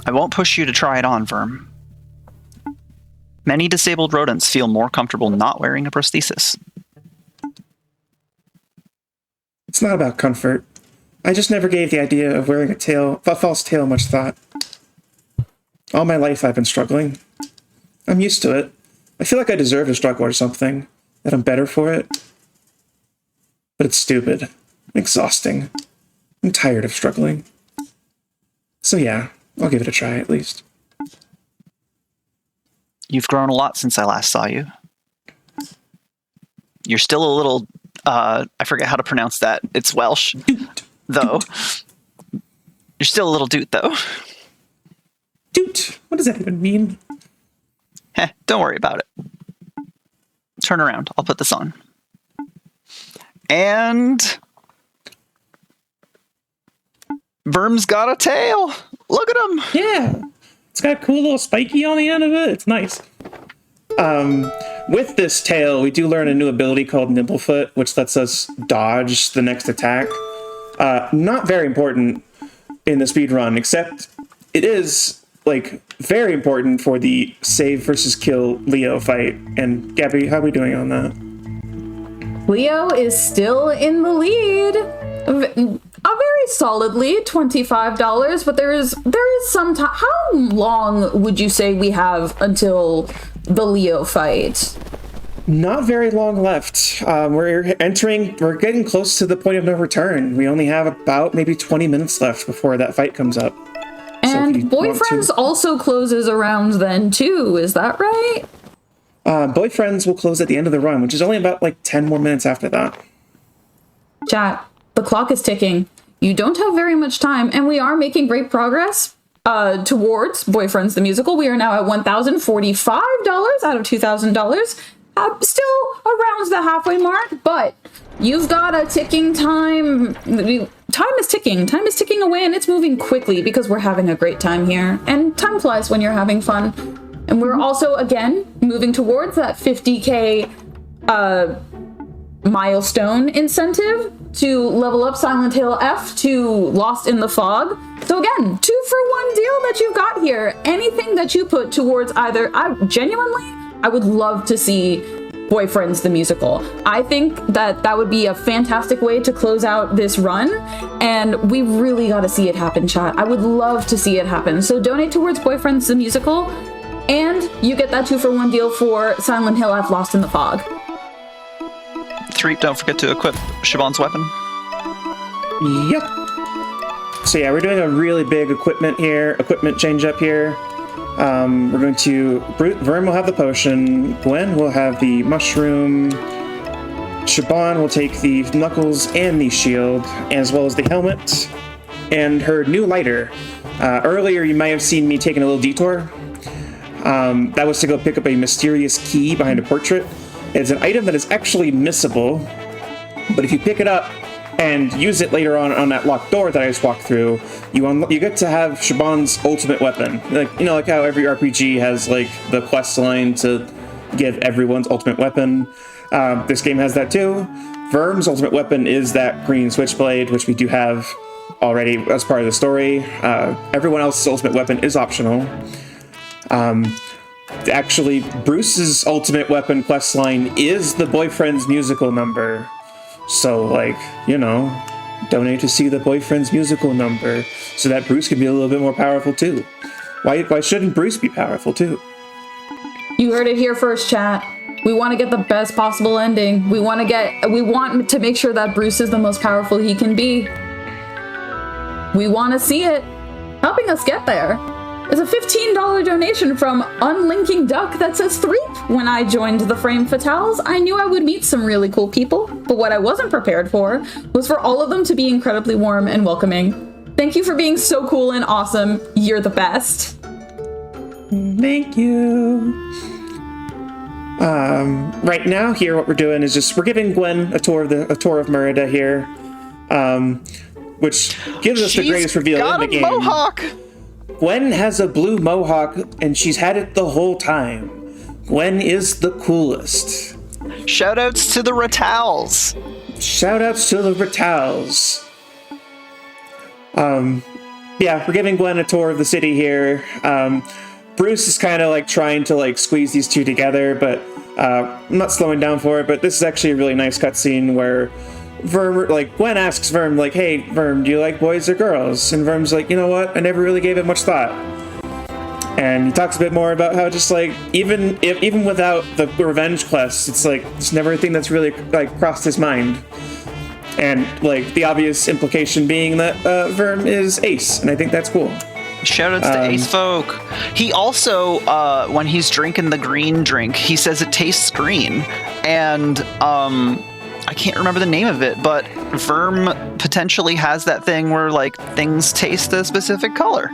I won't push you to try it on, Verm. Many disabled rodents feel more comfortable not wearing a prosthesis. It's not about comfort. I just never gave the idea of wearing a false tail much thought. All my life I've been struggling. I'm used to it. I feel like I deserve to struggle or something, that I'm better for it. But it's stupid. Exhausting. I'm tired of struggling. So yeah, I'll give it a try at least. You've grown a lot since I last saw you. You're still a little, I forget how to pronounce that. It's Welsh, though. You're still a little doot, though. Doot! What does that even mean? Don't worry about it. Turn around. I'll put this on. And Verm's got a tail. Look at him. Yeah, it's got a cool little spiky on the end of it. It's nice. with this tail, we do learn a new ability called Nimblefoot, which lets us dodge the next attack. Not very important in the speed run, except it is like very important for the save versus kill Leo fight. And Gabby, how are we doing on that? Leo is still in the lead. A very solidly $25, but there is some time. How long would you say we have until the Leo fight? Not very long left. We're getting close to the point of no return. We only have about maybe 20 minutes left before that fight comes up. And Boyfriends also closes around then too, is that right? Boyfriends will close at the end of the run, which is only about like 10 more minutes after that. Chat, the clock is ticking. You don't have very much time, and we are making great progress towards Boyfriends the Musical. We are now at $1,045 out of $2,000. Still around the halfway mark, but you've got a ticking time. Time is ticking. Time is ticking away, and it's moving quickly because we're having a great time here. And time flies when you're having fun. And we're also, again, moving towards that 50K milestone incentive to level up Silent Hill F to Lost in the Fog. So again, 2-for-1 deal that you've got here. Anything that you put towards either, I would love to see Boyfriends the Musical. I think that would be a fantastic way to close out this run, and we really got to see it happen, chat. I would love to see it happen. So donate towards Boyfriends the Musical, and you get that 2-for-1 deal for Silent Hill F Lost in the Fog. Threep, don't forget to equip Siobhan's weapon. Yep. So yeah, we're doing a really big equipment change up here. We're going to... Vern will have the potion, Gwen will have the mushroom, Siobhan will take the knuckles and the shield, as well as the helmet, and her new lighter. Earlier you might have seen me taking a little detour. That was to go pick up a mysterious key behind a portrait. It's an item that is actually missable, but if you pick it up and use it later on that locked door that I just walked through, you get to have Siobhan's ultimate weapon. Like how every RPG has like the quest line to give everyone's ultimate weapon. This game has that too. Verm's ultimate weapon is that green switchblade, which we do have already as part of the story. Everyone else's ultimate weapon is optional. Actually, Bruce's ultimate weapon questline is the Boyfriend's musical number. So, donate to see the Boyfriend's musical number so that Bruce can be a little bit more powerful too. Why shouldn't Bruce be powerful too? You heard it here first, chat. We want to get the best possible ending. We want to make sure that Bruce is the most powerful he can be. We want to see it. Helping us get there is a $15 donation from Unlinking Duck that says, Threep, when I joined the Frame Fatales, I knew I would meet some really cool people, but what I wasn't prepared for was for all of them to be incredibly warm and welcoming. Thank you for being so cool and awesome. You're the best. Thank you. Right now here, what we're doing is we're giving Gwen a tour of Merida here, which gives us the greatest reveal in the game. Got a mohawk! Gwen has a blue mohawk, and she's had it the whole time. Gwen is the coolest. Shoutouts to the Ratals. Shoutouts to the Ratals. Yeah, we're giving Gwen a tour of the city here. Bruce is kind of trying to squeeze these two together, but I'm not slowing down for it. But this is actually a really nice cutscene where Gwen asks Verm, hey, Verm, do you like boys or girls? And Verm's like, you know what? I never really gave it much thought. And he talks a bit more about how just even without the revenge quest, it's never a thing that's really crossed his mind. And the obvious implication being that Verm is Ace, and I think that's cool. Shoutouts to Ace Folk. He also, when he's drinking the green drink, he says it tastes green, and I can't remember the name of it, but Verm potentially has that thing where things taste a specific color.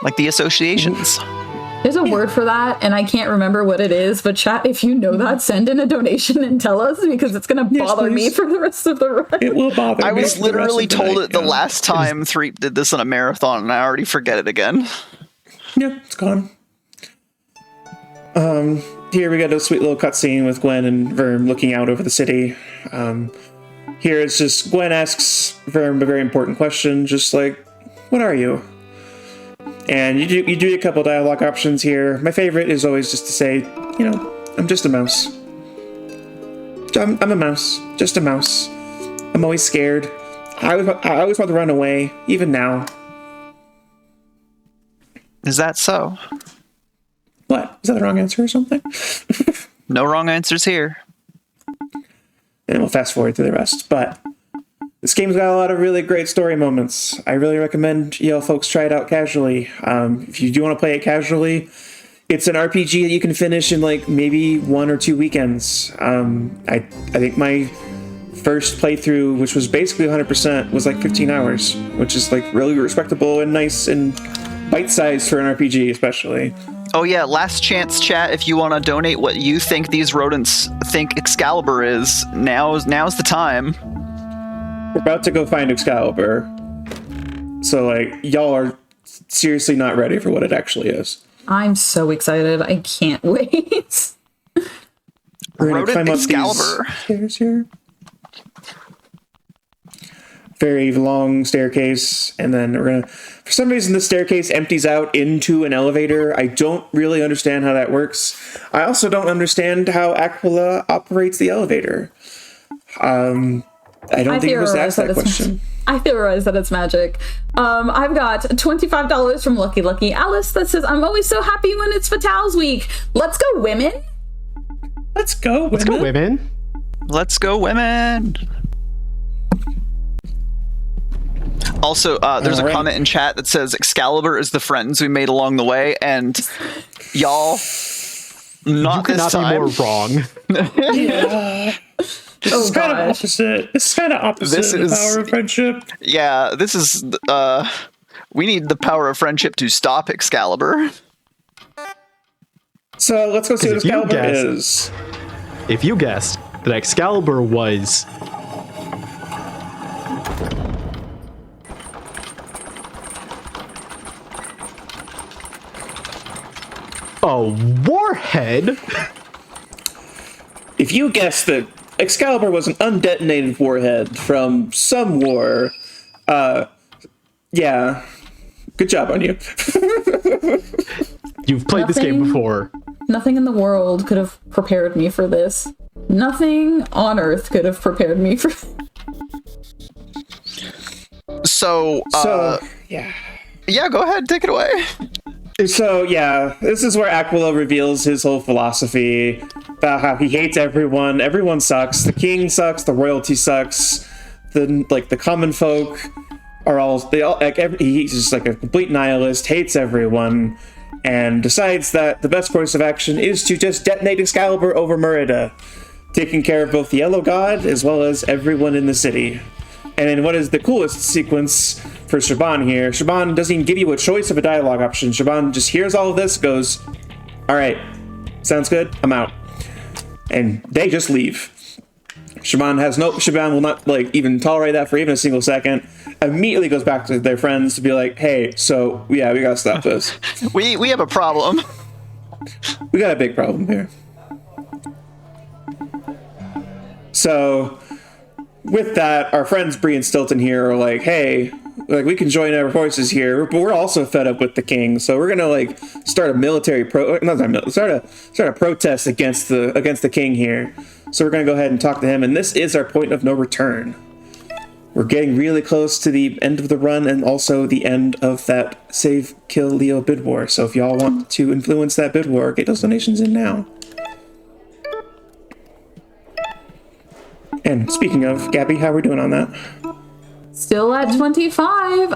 Like the associations. There's a word for that, and I can't remember what it is, but chat, if you know that, send in a donation and tell us, because it's going to bother me for the rest of the run. It will bother me. I was literally told it the last time Threep did this on a marathon, and I already forget it again. Yeah, it's gone. Here we got a sweet little cutscene with Gwen and Verm looking out over the city. Here it's just Gwen asks Verm a very important question, just like, "What are you?" And you do a couple dialogue options here. My favorite is always just to say, "I'm just a mouse. I'm a mouse, just a mouse. I'm always scared. I always want to run away, even now." Is that so? What? Is that the wrong answer or something? No wrong answers here. And we'll fast forward through the rest. But this game's got a lot of really great story moments. I really recommend folks try it out casually. If you do want to play it casually, it's an RPG that you can finish in like maybe 1 or 2 weekends. I think my first playthrough, which was basically 100%, was like 15 hours, which is like really respectable and nice and bite-sized for an RPG, especially. Oh yeah, last chance chat. If you want to donate what you think these rodents think Excalibur is, now's the time. We're about to go find Excalibur, so like y'all are seriously not ready for what it actually is. I'm so excited. I can't wait. We're gonna Rodent climb up Excalibur. these stairs here. Very long staircase, and then we're gonna. For some reason, the staircase empties out into an elevator. I don't really understand how that works. I also don't understand how Aquila operates the elevator. I don't think it was asked that question. I theorize that it's magic. I've got $25 from Lucky Lucky Alice that says, "I'm always so happy when it's Fatales week. Let's go, women." Let's go, women. Let's go, women. Let's go, women. Also, there's a comment in chat that says Excalibur is the friends we made along the way, and y'all, not You this could not time. be more wrong. Yeah. This is kind of opposite. This is kind of opposite This of the is- power of friendship. Yeah, this is. We need the power of friendship to stop Excalibur. So let's go see what If you Excalibur guessed- is. If you guessed that Excalibur was a warhead, If you guessed that Excalibur was an undetonated warhead from some war, yeah, good job on you. you've played this game Nothing. before. Nothing in the world could have prepared me for this. Nothing on earth could have prepared me for. So, Yeah. yeah, go ahead, take it away. So, yeah, this is where Aquila reveals his whole philosophy about how he hates everyone. Everyone sucks. The king sucks. The royalty sucks. The common folk are he's just like a complete nihilist, hates everyone, and decides that the best course of action is to just detonate Excalibur over Merida, taking care of both the Yellow God as well as everyone in the city. And then what is the coolest sequence for Shaban here? Shaban doesn't even give you a choice of a dialogue option. Shaban just hears all of this, goes, "All right, sounds good, I'm out." And they just leave. Shaban will not even tolerate that for even a single second. Immediately goes back to their friends to be like, "Hey, so yeah, we gotta stop this. We have a problem. We got a big problem here." So with that, our friends Bree and Stilton here are like, "Hey, we can join our forces here, but we're also fed up with the king, so we're gonna start a military start a protest against the king here. So we're gonna go ahead and talk to him, and this is our point of no return. We're getting really close to the end of the run and also the end of that Save Kill Leo bid war. So if y'all want to influence that bid war, get those donations in now." And speaking of, Gabby, how are we doing on that? Still at 25.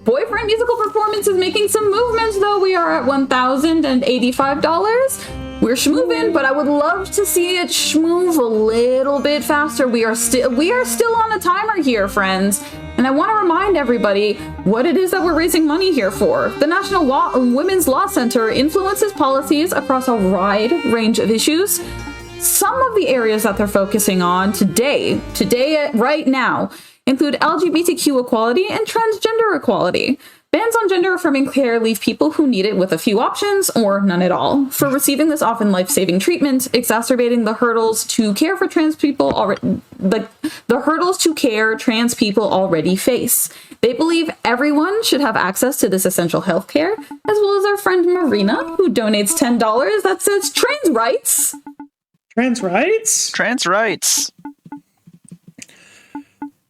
Boyfriend musical performance is making some movements, though. We are at $1,085. We're schmoovin', but I would love to see it schmoove a little bit faster. We are still on a timer here, friends. And I want to remind everybody what it is that we're raising money here for. The National Women's Law Center influences policies across a wide range of issues. Some of the areas that they're focusing on today, right now, include LGBTQ equality and transgender equality. Bans on gender-affirming care leave people who need it with a few options or none at all. For receiving this often life-saving treatment, exacerbating the hurdles to care for trans people already the hurdles to care trans people already face. They believe everyone should have access to this essential health care, as well as our friend Marina, who donates $10 that says trans rights. Trans rights? Trans rights.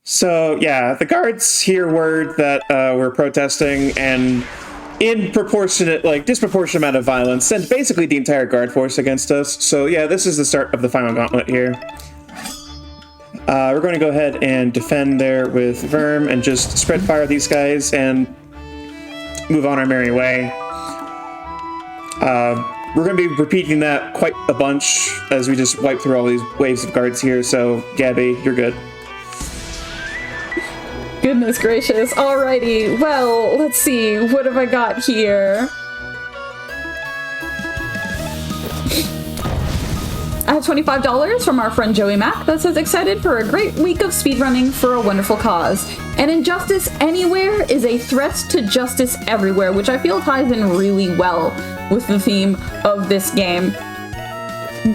So, yeah, the guards hear word that we're protesting, and in disproportionate amount of violence, send basically the entire guard force against us. So, yeah, this is the start of the final gauntlet here. We're going to go ahead and defend there with Verm and just spread fire these guys and move on our merry way. We're going to be repeating that quite a bunch as we just wipe through all these waves of guards here. So, Gabby, you're good. Goodness gracious. Alrighty. Well, let's see. What have I got here? I have $25 from our friend Joey Mack that says excited for a great week of speedrunning for a wonderful cause. And injustice anywhere is a threat to justice everywhere, which I feel ties in really well with the theme of this game.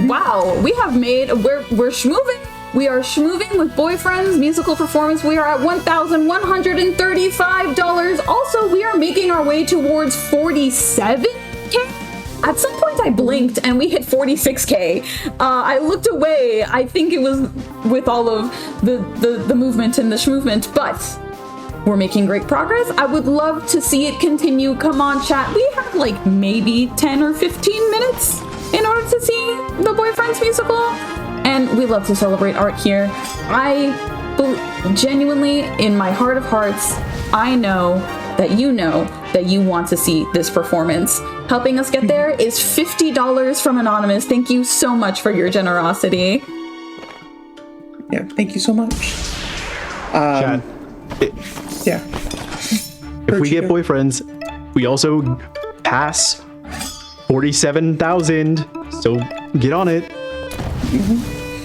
Wow, we're schmooving. We are schmooving with Boyfriend's musical performance. We are at $1,135. Also, we are making our way towards 47K. At some point I blinked and we hit 46K. I looked away. I think it was with all of the movement and the schmovement, but we're making great progress. I would love to see it continue. Come on, chat. We have like maybe 10 or 15 minutes in order to see the Boyfriend's musical. And we love to celebrate art here. I genuinely, in my heart of hearts, I know that you want to see this performance. Helping us get there is $50 from Anonymous. Thank you so much for your generosity. Yeah, thank you so much. Chad, Yeah. if we get Boyfriends, we also pass 47,000. So get on it.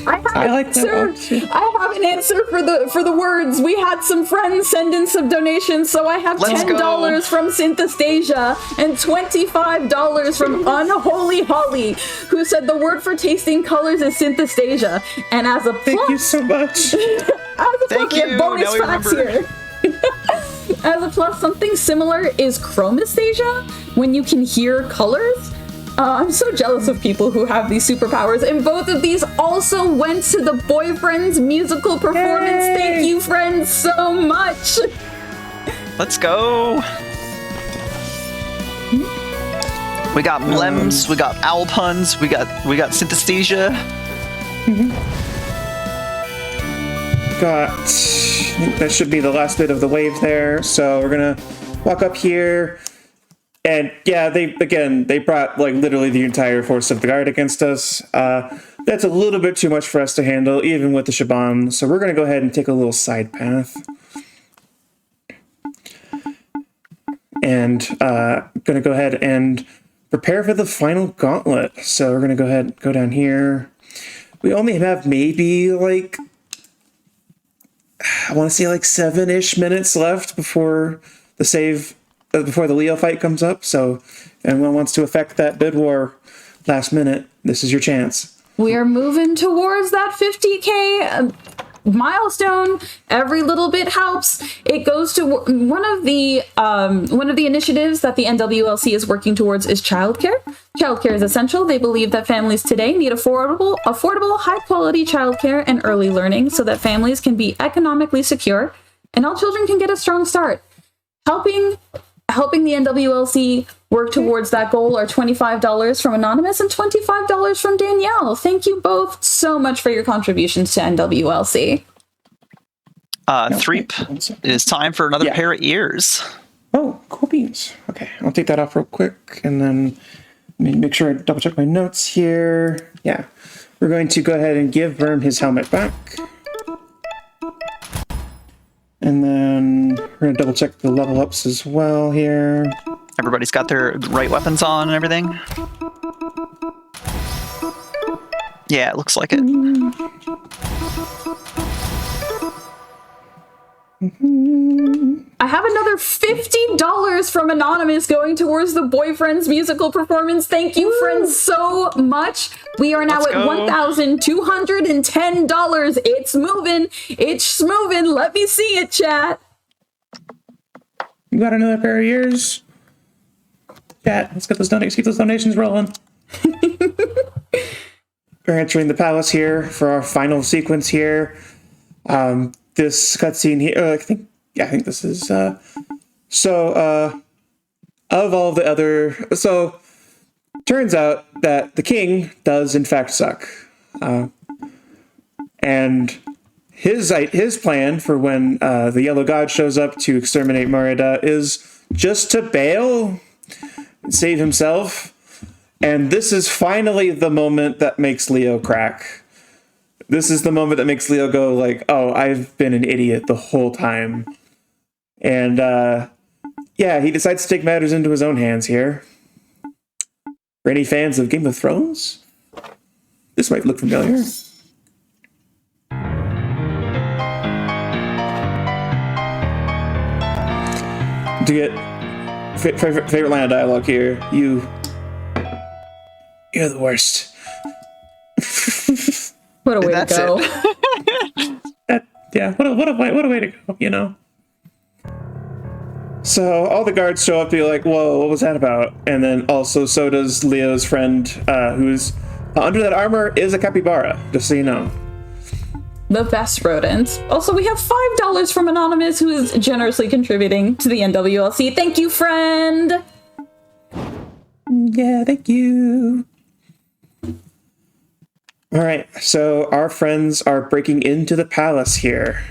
I like that option. I have an answer for the words. We had some friends send in some donations, so I have $10 from Synthestasia and $25 from Unholy Holly, who said the word for tasting colors is Synthestasia. And as a plus, Thank you so much. Thank we have you. bonus Now we facts remember. here. As a plus, something similar is chromastasia, when you can hear colors. I'm so jealous of people who have these superpowers, and both of these also went to the Boyfriend's musical performance. Yay! Thank you, friends, so much. Let's go. We got Blems, we got owl puns, we got Synthesthesia. I think that should be the last bit of the wave there. So we're gonna walk up here. And yeah, they brought like literally the entire force of the guard against us. That's a little bit too much for us to handle, even with the Shaban. So we're going to go ahead and take a little side path. And going to go ahead and prepare for the final gauntlet. So we're going to go ahead and go down here. We only have maybe like, I want to say like 7-ish minutes left before the Leo fight comes up. So if anyone wants to affect that bid war last minute, this is your chance. We are moving towards that 50K milestone. Every little bit helps. It goes to one of the initiatives that the NWLC is working towards is childcare. Childcare is essential. They believe that families today need affordable, high-quality childcare and early learning so that families can be economically secure and all children can get a strong start. Helping the NWLC work towards that goal are $25 from Anonymous and $25 from Danielle. Thank you both so much for your contributions to NWLC. Threep, it is time for another pair of ears. Oh, cool beans. Okay, I'll take that off real quick, and then make sure I double check my notes here. Yeah, we're going to go ahead and give Verm his helmet back. And then we're going to double check the level ups as well here. Everybody's got their right weapons on and everything. Yeah, it looks like it. I have another $50 from Anonymous going towards the boyfriend's musical performance. Thank you, friends, so much. We are now Let's at go. $1,210. It's moving. It's moving. Let me see it, chat. You got another pair of ears? Chat, let's get those donations. Keep those donations rolling. We're entering the palace here for our final sequence here. This cutscene here, I think this is, of all the other, turns out that the king does in fact suck. And his plan for when the Yellow God shows up to exterminate Merida is just to bail and save himself. And this is finally the moment that makes Leo crack. This is the moment that makes Leo go like, oh, I've been an idiot the whole time. And he decides to take matters into his own hands here. For any fans of Game of Thrones, this might look familiar. To get favorite line of dialogue here, you're the worst. What a way to go. What a way to go, you know? So all the guards show up, be like, whoa, what was that about? And then also, so does Leo's friend, who's under that armor is a capybara, just so you know. The best rodent. Also, we have $5 from Anonymous, who is generously contributing to the NWLC. Thank you, friend! Yeah, thank you. All right, so our friends are breaking into the palace here.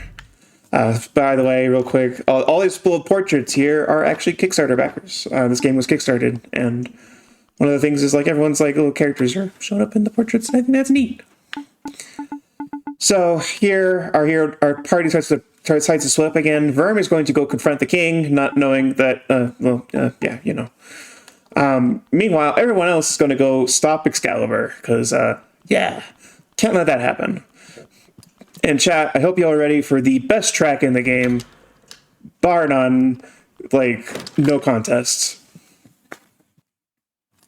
By the way, real quick, all these little portraits here are actually Kickstarter backers. This game was Kickstarted, and one of the things is like everyone's like little characters are showing up in the portraits, and I think that's neat. So here, our party starts to split up again. Verm is going to go confront the king, not knowing that, meanwhile, everyone else is going to go stop Excalibur, because, can't let that happen. And chat, I hope you all are ready for the best track in the game, bar none, no contest.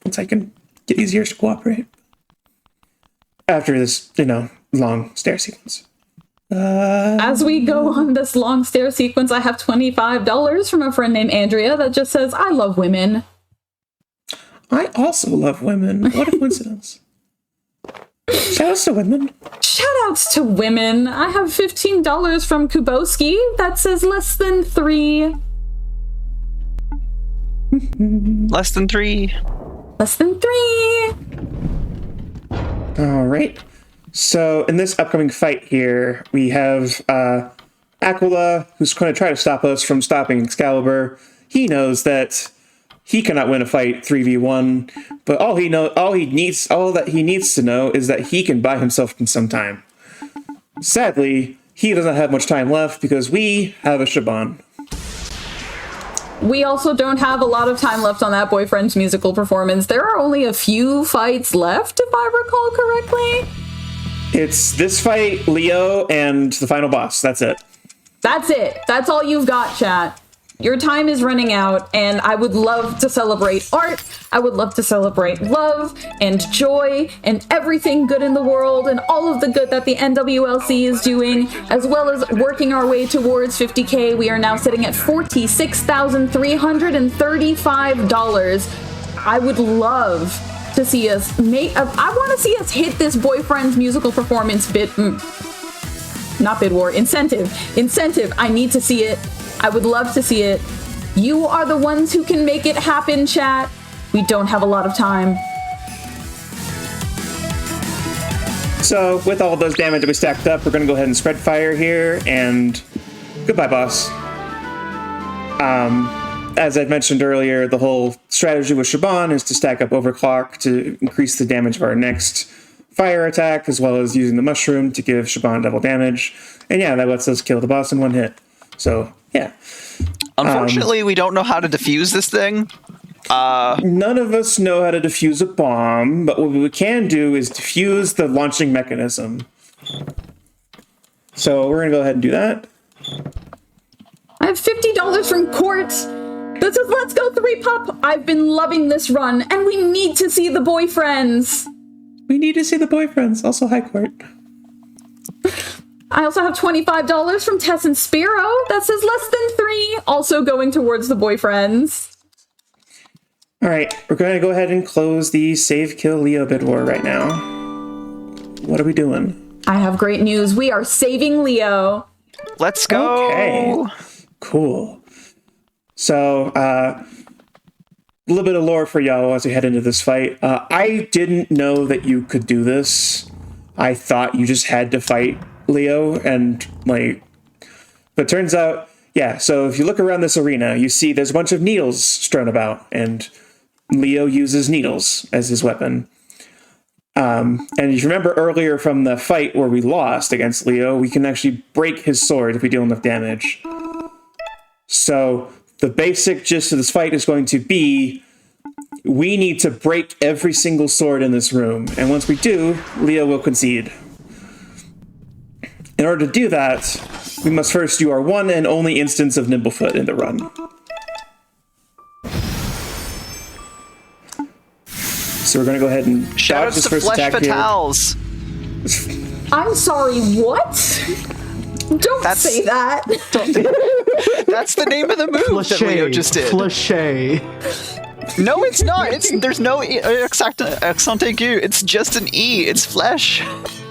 Once I can get these ears to cooperate. After this, long stair sequence. As we go on this long stair sequence, I have $25 from a friend named Andrea that just says, I love women. I also love women. What a coincidence. Shoutouts to women. Shoutouts to women. I have $15 from Kubowski that says less than 3. Less than 3. Less than 3. All right. So in this upcoming fight here, we have Aquila, who's going to try to stop us from stopping Excalibur. He knows that he cannot win a fight 3v1, but all that he needs to know is that he can buy himself some time. Sadly, he doesn't have much time left because we have a Shaban. We also don't have a lot of time left on that boyfriend's musical performance. There are only a few fights left, if I recall correctly. It's this fight, Leo, and the final boss. That's it. That's it. That's all you've got, chat. Your time is running out, and I would love to celebrate art. I would love to celebrate love and joy and everything good in the world and all of the good that the NWLC is doing, as well as working our way towards 50K. We are now sitting at $46,335. I would love to see us I want to see us hit this boyfriend's musical performance not bid war, incentive. I need to see it. I would love to see it. You are the ones who can make it happen, chat. We don't have a lot of time. So with all those damage that we stacked up, we're going to go ahead and spread fire here, and goodbye, boss. As I've mentioned earlier, the whole strategy with Shaban is to stack up Overclock to increase the damage of our next fire attack, as well as using the mushroom to give Shaban double damage. And yeah, that lets us kill the boss in one hit. So, yeah. Unfortunately, we don't know how to defuse this thing. None of us know how to defuse a bomb, but what we can do is defuse the launching mechanism. So we're going to go ahead and do that. I have $50 from Court that says, let's go threepup. I've been loving this run, and we need to see the boyfriends. We need to see the boyfriends. Also, hi, Court. I also have $25 from Tess and Spiro that says less than 3, also going towards the boyfriends. All right, we're going to go ahead and close the Save Kill Leo bid war right now. What are we doing? I have great news. We are saving Leo. Let's go. Okay, cool. So, a little bit of lore for y'all as we head into this fight. I didn't know that you could do this. I thought you just had to fight Leo, and but turns out, yeah, so if you look around this arena, you see there's a bunch of needles strewn about, and Leo uses needles as his weapon. And if you remember earlier from the fight where we lost against Leo, we can actually break his sword if we deal enough damage. So the basic gist of this fight is going to be, we need to break every single sword in this room, and once we do, Leo will concede. In order to do that, we must first do our one and only instance of Nimblefoot in the run. So we're going to go ahead and dodge Shout out this to first Flesh attack here. Fatales. I'm sorry, what? Don't say that. That's the name of the move that Leo just did. Flashay. No, it's not. There's no accent aigu. It's just an E. It's flesh.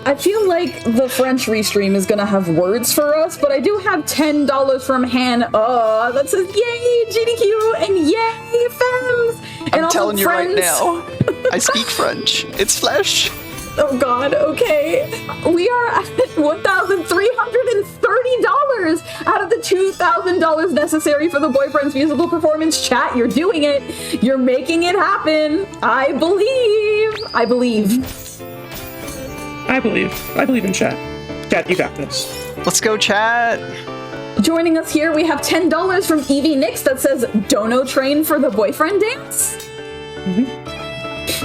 I feel like the French restream is gonna have words for us, but I do have $10 from Han that says yay GDQ and yay femmes. And I'm also telling you friends. right now. I speak French. It's flesh. Oh god, okay. We are at $1,330 out of the $2,000 necessary for the boyfriend's musical performance. Chat, you're doing it. You're making it happen. I believe. I believe in chat. Chat, you got this. Let's go, chat. Joining us here, we have $10 from Evie Nix that says Dono train for the boyfriend dance.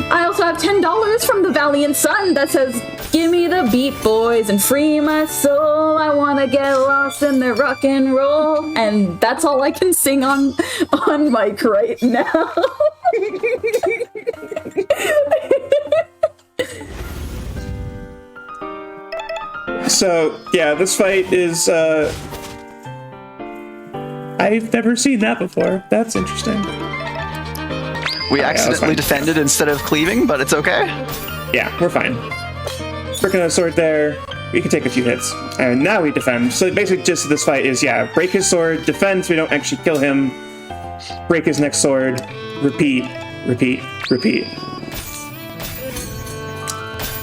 I also have $10 from the Valiant Sun that says, give me the beat, boys, and free my soul. I want to get lost in the rock and roll. And that's all I can sing on mic right now. So, yeah, this fight is, I've never seen that before. That's interesting. We accidentally defended instead of cleaving, but it's okay. Yeah, we're fine. Breaking a sword there, we can take a few hits. And now we defend. So the basic gist of this fight is, yeah, break his sword, defend so we don't actually kill him, break his next sword, repeat, repeat, repeat.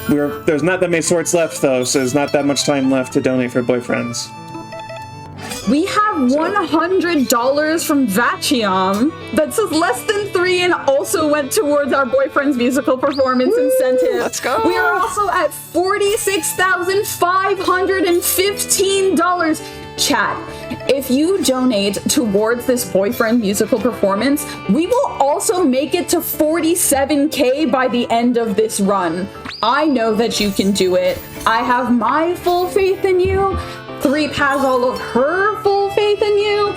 There's not that many swords left, though, so there's not that much time left to donate for boyfriends. We have $100 from Vachiam that says less than 3 and also went towards our boyfriend's musical performance incentive. Let's go. We are also at $46,515. Chat, if you donate towards this boyfriend musical performance, we will also make it to 47K by the end of this run. I know that you can do it. I have my full faith in you. Threep has all of her full faith in you.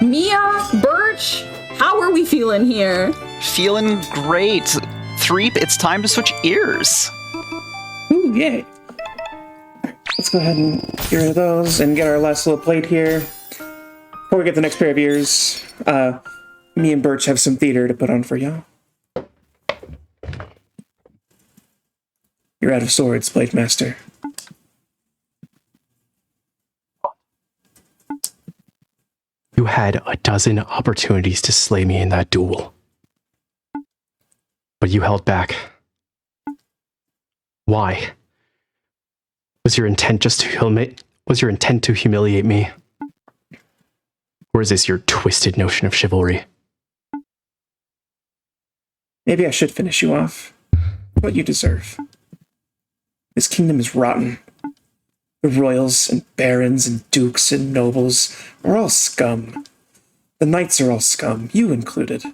MiaSchemes, how are we feeling here? Feeling great. Threep, it's time to switch ears. Ooh, yay. Let's go ahead and get rid of those and get our last little plate here. Before we get the next pair of ears, me and Birch have some theater to put on for y'all. You're out of swords, Blade Master. You had a dozen opportunities to slay me in that duel. But you held back. Why? Was your intent just to humiliate me? Or is this your twisted notion of chivalry? Maybe I should finish you off. What you deserve. This kingdom is rotten. The royals and barons and dukes and nobles are all scum. The knights are all scum, you included.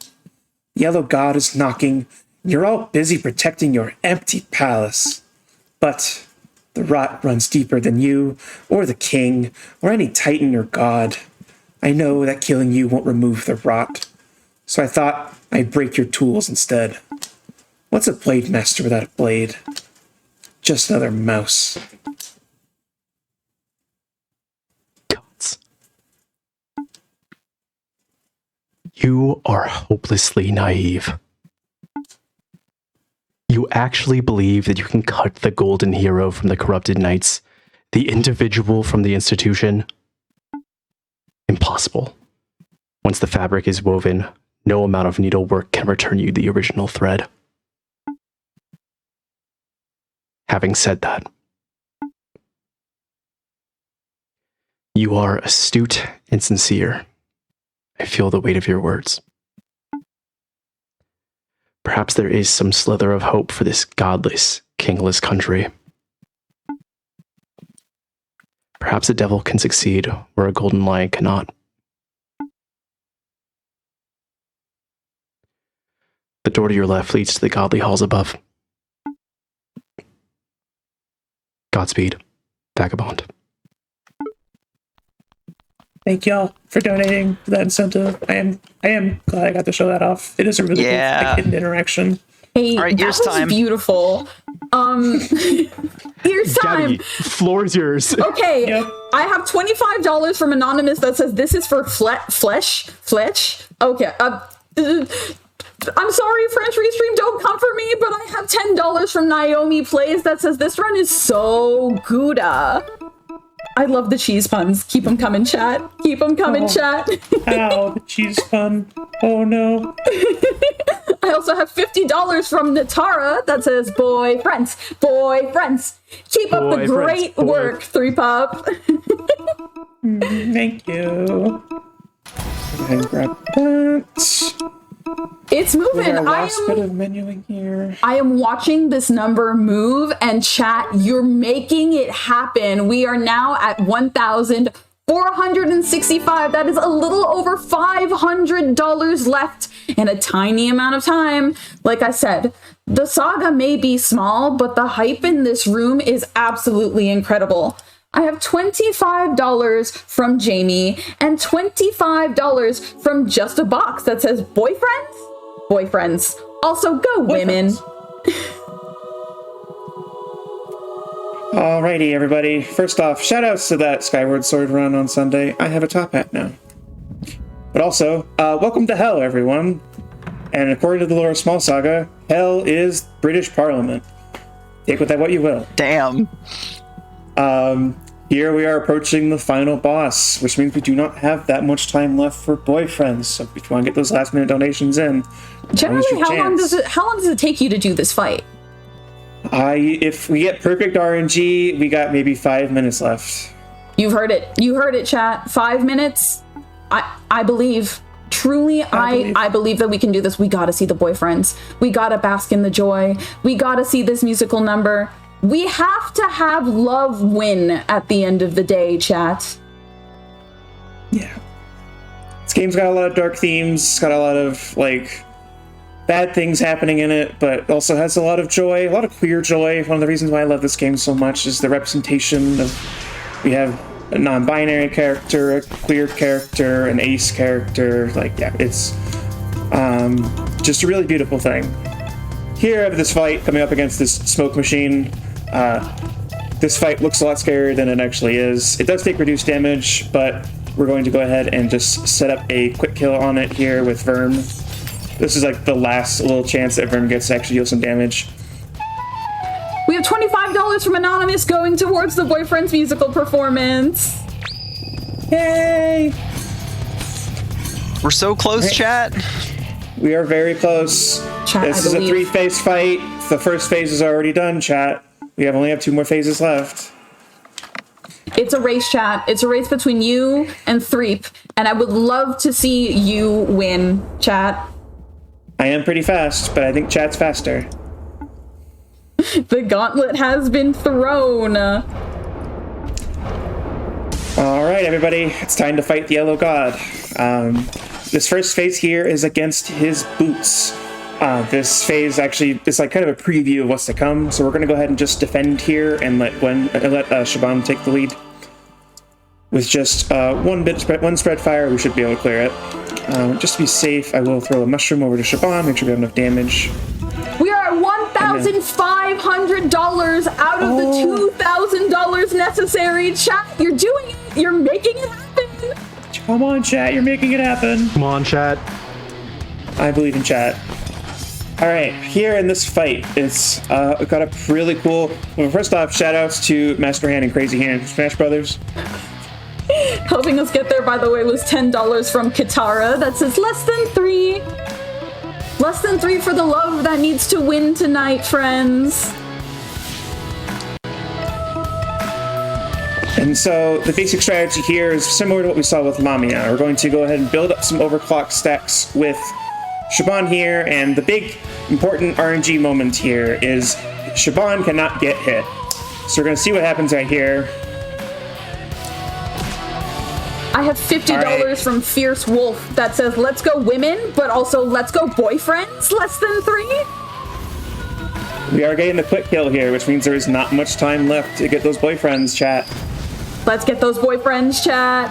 Yellow God is knocking, and you're all busy protecting your empty palace. But the rot runs deeper than you, or the king, or any titan or god. I know that killing you won't remove the rot, so I thought I'd break your tools instead. What's a blade master without a blade? Just another mouse. Gods. You are hopelessly naive. You actually believe that you can cut the golden hero from the corrupted knights, the individual from the institution? Impossible. Once the fabric is woven, no amount of needlework can return you the original thread. Having said that, you are astute and sincere. I feel the weight of your words. Perhaps there is some slither of hope for this godless, kingless country. Perhaps a devil can succeed where a golden lion cannot. The door to your left leads to the godly halls above. Godspeed, Vagabond. Thank y'all for donating to that incentive. I am glad I got to show that off. It is a really good hidden interaction. Hey, All right, that here's was time. beautiful. Here's time. Gabby, floor is yours. Okay, Yep. I have $25 from Anonymous that says this is for flesh. Okay, I'm sorry, French Restream, don't come for me, but I have $10 from Naomi Plays that says this run is so good. I love the cheese puns. Keep them coming, chat. Keep them coming, chat. Ow, the cheese pun. Oh no. I also have $50 from Natara that says boyfriends. Keep up the great work, threepup. Thank you. Go ahead and grab that. It's moving. Our last bit of menuing here. I am watching this number move, and chat, you're making it happen. We are now at 1,465. That is a little over $500 left in a tiny amount of time. Like I said, the saga may be small, but the hype in this room is absolutely incredible. I have $25 from Jamie and $25 from Just a Box that says boyfriends. Also, go women. Alrighty, everybody. First off, shoutouts to that Skyward Sword run on Sunday. I have a top hat now. But also, welcome to Hell, everyone. And according to the lore of Small Saga, Hell is British Parliament. Take with that what you will. Damn. Here we are approaching the final boss, which means we do not have that much time left for boyfriends. So if you want to get those last minute donations in, Generally, how long does it take you to do this fight? If we get perfect RNG, we got maybe 5 minutes left. You've heard it. You heard it, chat. 5 minutes. I believe. Truly, I believe that we can do this. We gotta see the boyfriends. We gotta bask in the joy. We gotta see this musical number. We have to have love win at the end of the day, chat. Yeah. This game's got a lot of dark themes, it's got a lot of, bad things happening in it, but also has a lot of joy, a lot of queer joy. One of the reasons why I love this game so much is the representation of, we have a non-binary character, a queer character, an ace character, it's just a really beautiful thing. Here I have this fight coming up against this smoke machine. This fight looks a lot scarier than it actually is. It does take reduced damage, but we're going to go ahead and just set up a quick kill on it here with Verm. This is the last little chance that Verm gets to actually deal some damage. We have $25 from Anonymous going towards the boyfriend's musical performance. Yay! We're so close, chat. We are very close. Chat, This is a 3-phase fight. The first phase is already done, chat. We only have 2 more phases left. It's a race, chat. It's a race between you and Threep, and I would love to see you win, chat. I am pretty fast, but I think chat's faster. The gauntlet has been thrown. Alright, everybody. It's time to fight the Yellow God. This first phase here is against his boots. This phase actually is kind of a preview of what's to come, so we're going to go ahead and just defend here and let Shaban take the lead. with just one spread fire, we should be able to clear it. Just to be safe, I will throw a mushroom over to Shaban, make sure we have enough damage. We are at $1,500 out of the $2,000 necessary. Chat, you're doing it. You're making it happen. Come on, chat, you're making it happen. Come on, chat. I believe in chat. All right, here in this fight, it's got a really cool. Well, first off, shout outs to Master Hand and Crazy Hand, Smash Brothers. Helping us get there, by the way, was $10 from Kitara. That says less than 3. Less than 3 for the love that needs to win tonight, friends. And so the basic strategy here is similar to what we saw with Lamia. We're going to go ahead and build up some overclock stacks with Shaban here, and the big important RNG moment here is Shaban cannot get hit. So we're going to see what happens right here. I have $50 from Fierce Wolf that says, let's go women, but also let's go boyfriends, less than 3. We are getting the quick kill here, which means there is not much time left to get those boyfriends, chat. Let's get those boyfriends, chat.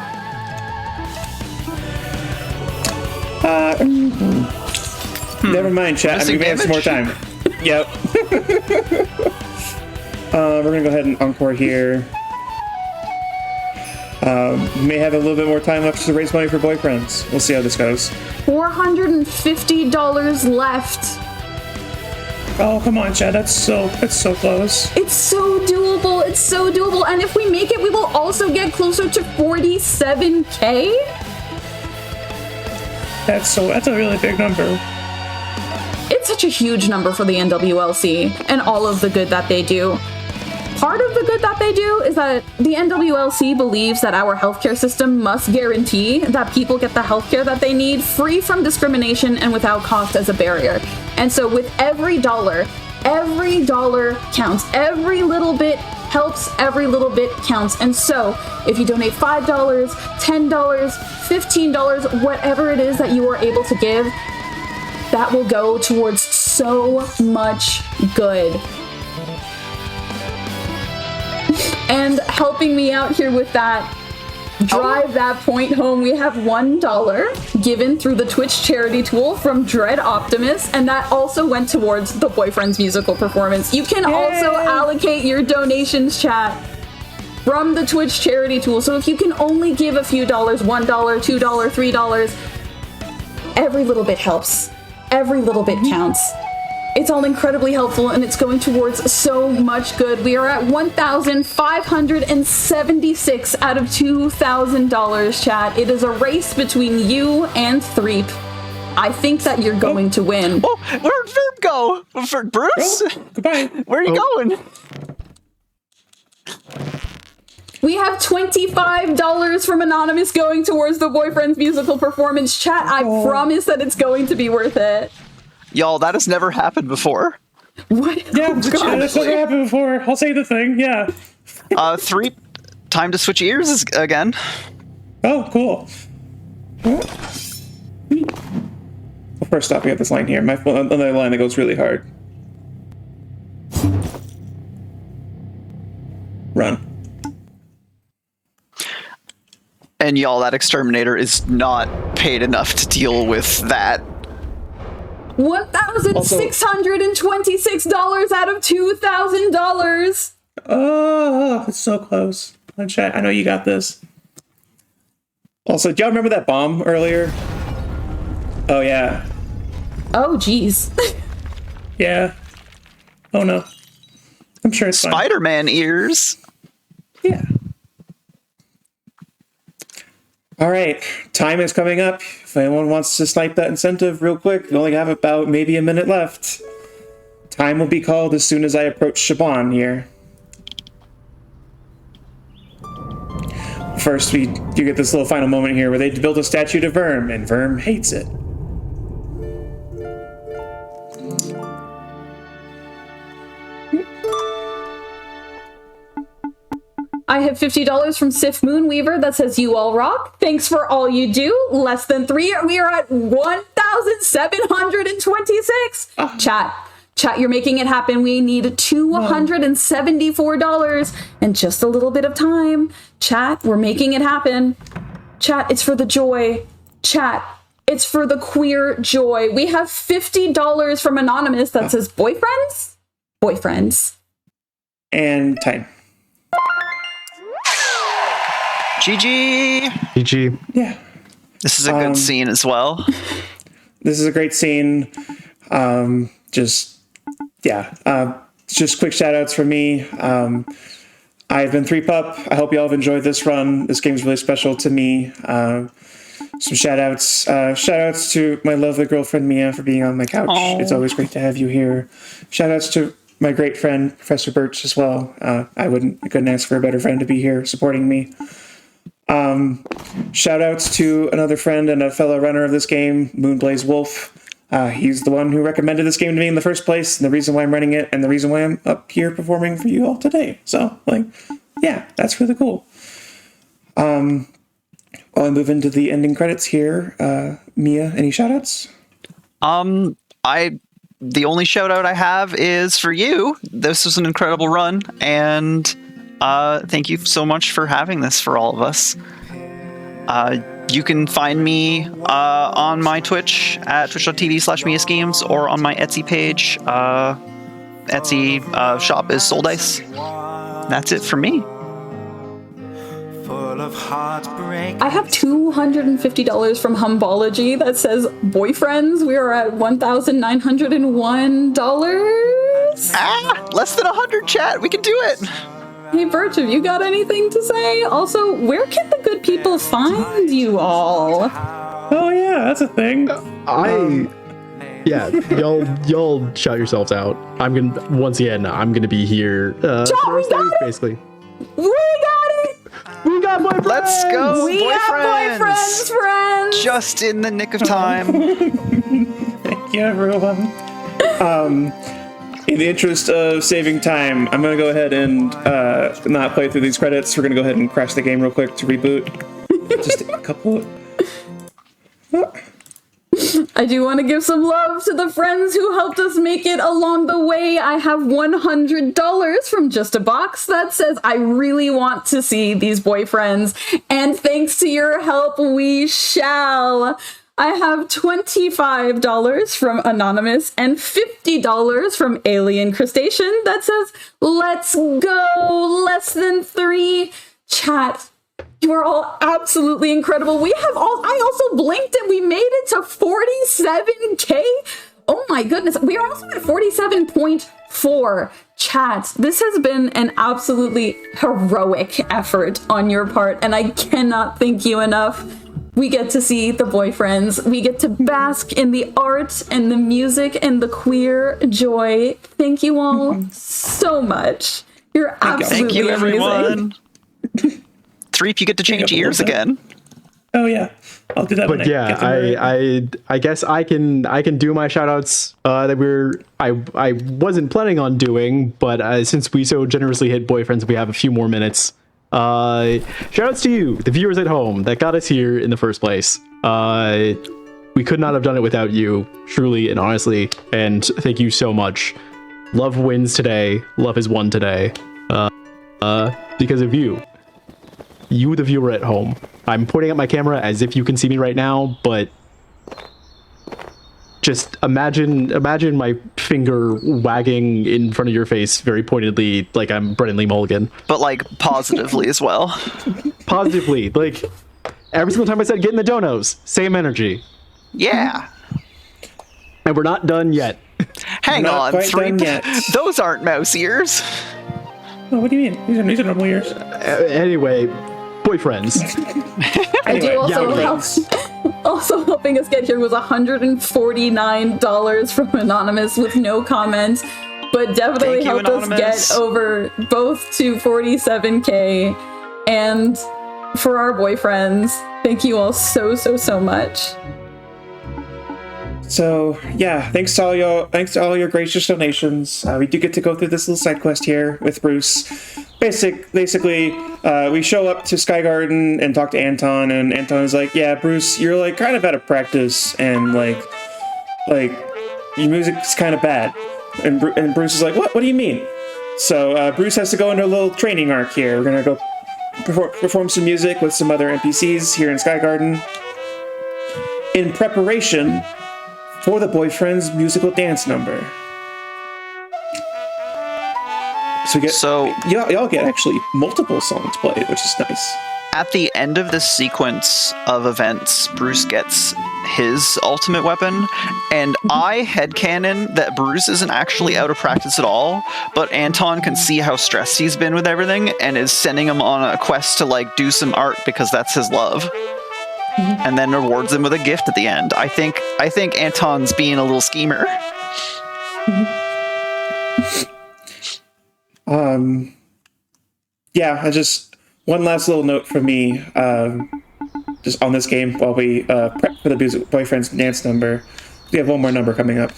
Never mind, chat. We may have some more time. Yep. We're going to go ahead and encore here. May have a little bit more time left to raise money for boyfriends. We'll see how this goes. $450 left. Oh, come on, Chad. That's so close. It's so doable. It's so doable. And if we make it, we will also get closer to 47K. That's a really big number. It's such a huge number for the NWLC and all of the good that they do. Part of the good that they do is that the NWLC believes that our healthcare system must guarantee that people get the healthcare that they need, free from discrimination and without cost as a barrier. And so with every dollar counts. Every little bit helps, every little bit counts. And so if you donate $5, $10, $15, whatever it is that you are able to give, that will go towards so much good. And helping me out here with that, drive that point home, we have $1 given through the Twitch charity tool from Dread Optimus, and that also went towards the boyfriend's musical performance. You can also allocate your donations, chat, from the Twitch charity tool. So if you can only give a few dollars, $1, $2, $3, every little bit helps. Every little bit counts. It's all incredibly helpful, and it's going towards so much good. We are at $1,576 out of $2,000, chat. It is a race between you and Threep. I think that you're going to win. Oh, where'd Verb go? Bruce? Oh, goodbye. Where are you going? We have $25 from Anonymous going towards the boyfriend's musical performance. Chat, I promise that it's going to be worth it. Y'all, that has never happened before. What? Yeah, that's never happened before. I'll say the thing, yeah. Threep, time to switch ears again. Oh, cool. Well, first off, we have this line here. My another line that goes really hard. Run. And y'all, that exterminator is not paid enough to deal with that. $1,626 out of $2,000. Oh, it's so close. I know you got this. Also, do y'all remember that bomb earlier? Oh, yeah. Oh, geez. Yeah. Oh, no. I'm sure it's fine. Spider-Man ears. Yeah. All right, time is coming up. If anyone wants to snipe that incentive real quick, we only have about maybe a minute left. Time will be called as soon as I approach Shaban here. First, you get this little final moment here where they build a statue to Verm, and Verm hates it. I have $50 from Sif Moonweaver that says, you all rock. Thanks for all you do. Less than 3. We are at 1,726. Chat, Chat, you're making it happen. We need $274 and just a little bit of time. Chat, we're making it happen. Chat, it's for the joy. Chat, it's for the queer joy. We have $50 from Anonymous that says boyfriends? Boyfriends. And time. GG. GG. Yeah. This is a good scene as well. This is a great scene. Just quick shout outs from me. I've been threepup. I hope you all have enjoyed this run. This game's really special to me. Some shout outs. Shout outs to my lovely girlfriend Mia for being on my couch. Aww. It's always great to have you here. Shout outs to my great friend ProfessorBurtch as well. I couldn't ask for a better friend to be here supporting me. Shout outs to another friend and a fellow runner of this game, Moonblaze Wolf. He's the one who recommended this game to me in the first place, and the reason why I'm running it, and the reason why I'm up here performing for you all today. So, that's really cool. While I move into the ending credits here, Mia, any shout outs? The only shout out I have is for you. This was an incredible run, and thank you so much for having this for all of us. You can find me on my Twitch at twitch.tv/MiaSchemes or on my Etsy page. Etsy shop is Soul Dice. That's it for me. I have $250 from Humbology that says boyfriends. We are at $1,901. Less than 100, chat. We can do it. Hey, Birch, have you got anything to say? Also, where can the good people find you all? Oh yeah, that's a thing. Y'all shout yourselves out. I'm gonna be here. We got it! Basically. We got it! We got boyfriends! Let's go, We have boyfriends, friends! Just in the nick of time. Thank you, everyone. In the interest of saving time, I'm going to go ahead and not play through these credits. We're going to go ahead and crash the game real quick to reboot. Just a couple. I do want to give some love to the friends who helped us make it along the way. I have $100 from Just a Box that says, I really want to see these boyfriends, and thanks to your help, we shall. I have $25 from Anonymous and $50 from Alien Crustacean that says, let's go, less than 3. Chat, you are all absolutely incredible. I also blinked and we made it to 47K. Oh my goodness. We are also at 47.4. Chat, this has been an absolutely heroic effort on your part, and I cannot thank you enough. We get to see the boyfriends. We get to bask in the art and the music and the queer joy. Thank you all so much. You're absolutely Thank you, amazing. everyone. Threep, you get to change ears again. Oh yeah, I'll do that. But I guess I can do my shout outs that I wasn't planning on doing, but since we so generously hit boyfriends, we have a few more minutes. Shout outs to you, the viewers at home that got us here in the first place. We could not have done it without you, truly and honestly, and thank you so much. Love wins today. Love has won today. Because of you, the viewer at home. I'm pointing at my camera as if you can see me right now, but just imagine my finger wagging in front of your face very pointedly, like I'm Brennan Lee Mulligan. But like positively as well. Positively, like every single time I said get in the donos, same energy. Yeah. And we're not done yet. Hang Not on, quite Threep. done yet. Those aren't mouse ears. Oh, what do you mean? These are normal ears. Anyway, boyfriends. I do Anyway, also helping us get here was $149 from Anonymous with no comments, but definitely Thank you, helped us Anonymous. get over both to 47K. And for our boyfriends, thank you all so so much. So yeah, thanks to all your gracious donations. We do get to go through this little side quest here with Bruce. Basically, we show up to Sky Garden and talk to Anton, and Anton is like, "Yeah, Bruce, you're like kind of out of practice, and like your music's kind of bad. And Bruce is like, what? What do you mean? So Bruce has to go into a little training arc here. We're gonna go perform some music with some other NPCs here in Sky Garden in preparation for the boyfriend's musical dance number. So y'all get actually multiple songs played, which is nice. At the end of this sequence of events, Bruce gets his ultimate weapon, and I headcanon that Bruce isn't actually out of practice at all, but Anton can see how stressed he's been with everything and is sending him on a quest to like do some art because that's his love. And then rewards him with a gift at the end. I think Anton's being a little schemer. Yeah, one last little note from me, just on this game while we prep for the boyfriend's dance number. We have one more number coming up.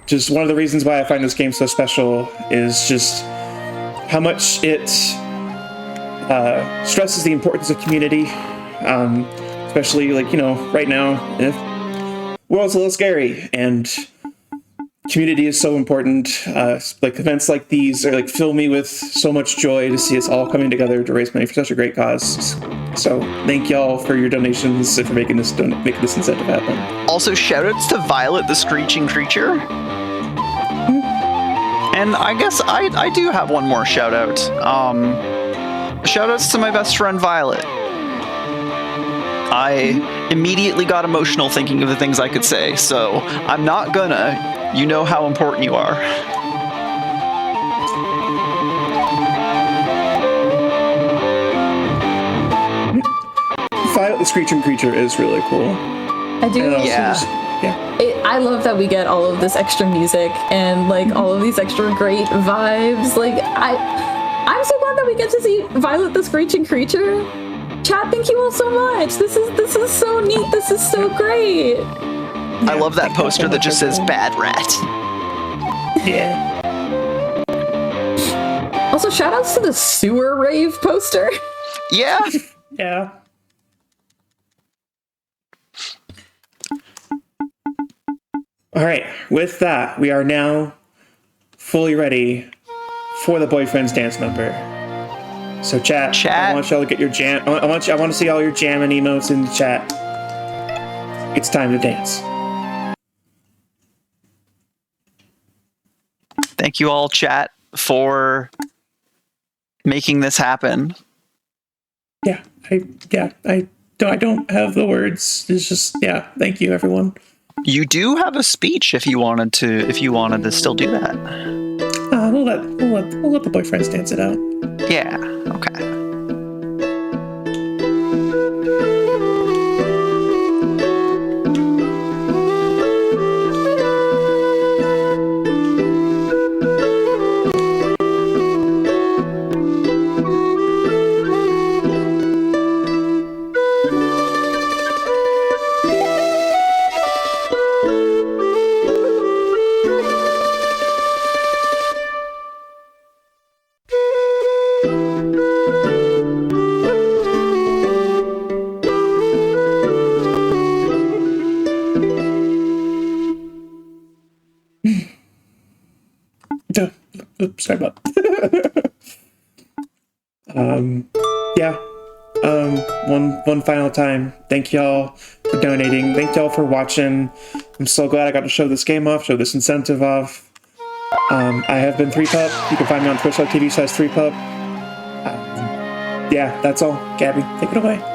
Just one of the reasons why I find this game so special is just how much it stresses the importance of community, especially right now, the world's a little scary, and community is so important. Like events like these are fill me with so much joy to see us all coming together to raise money for such a great cause. So thank y'all for your donations and for making this incentive happen. Also, shoutouts to Violet the Screeching Creature. And I guess I do have one more shoutout. Shoutouts to my best friend Violet. I immediately got emotional thinking of the things I could say, so I'm not gonna. You know how important you are. Violet the Screeching Creature is really cool. I do. Yeah. I love that we get all of this extra music and all of these extra great vibes. I'm so glad that we get to see Violet the Screeching Creature. Chat, thank you all so much. This is so neat. This is so great. I love that poster that just says "Bad Rat." Yeah. Also, shoutouts to the sewer rave poster. Yeah. Yeah. All right. With that, we are now fully ready for the boyfriend's dance number. So, chat. I want y'all to get your jam. I want to see all your jamming emotes in the chat. It's time to dance. Thank you all, chat, for making this happen. I don't have the words. It's just, thank you, everyone. You do have a speech if you wanted to still do that. We'll let the boyfriends dance it out. Yeah. Okay. Oops, sorry about one final time, thank y'all for donating, thank y'all for watching. I'm so glad I got to show this game off, show this incentive off. I have been threepup. You can find me on twitch.tv/threepup. That's all. Gabby, take it away.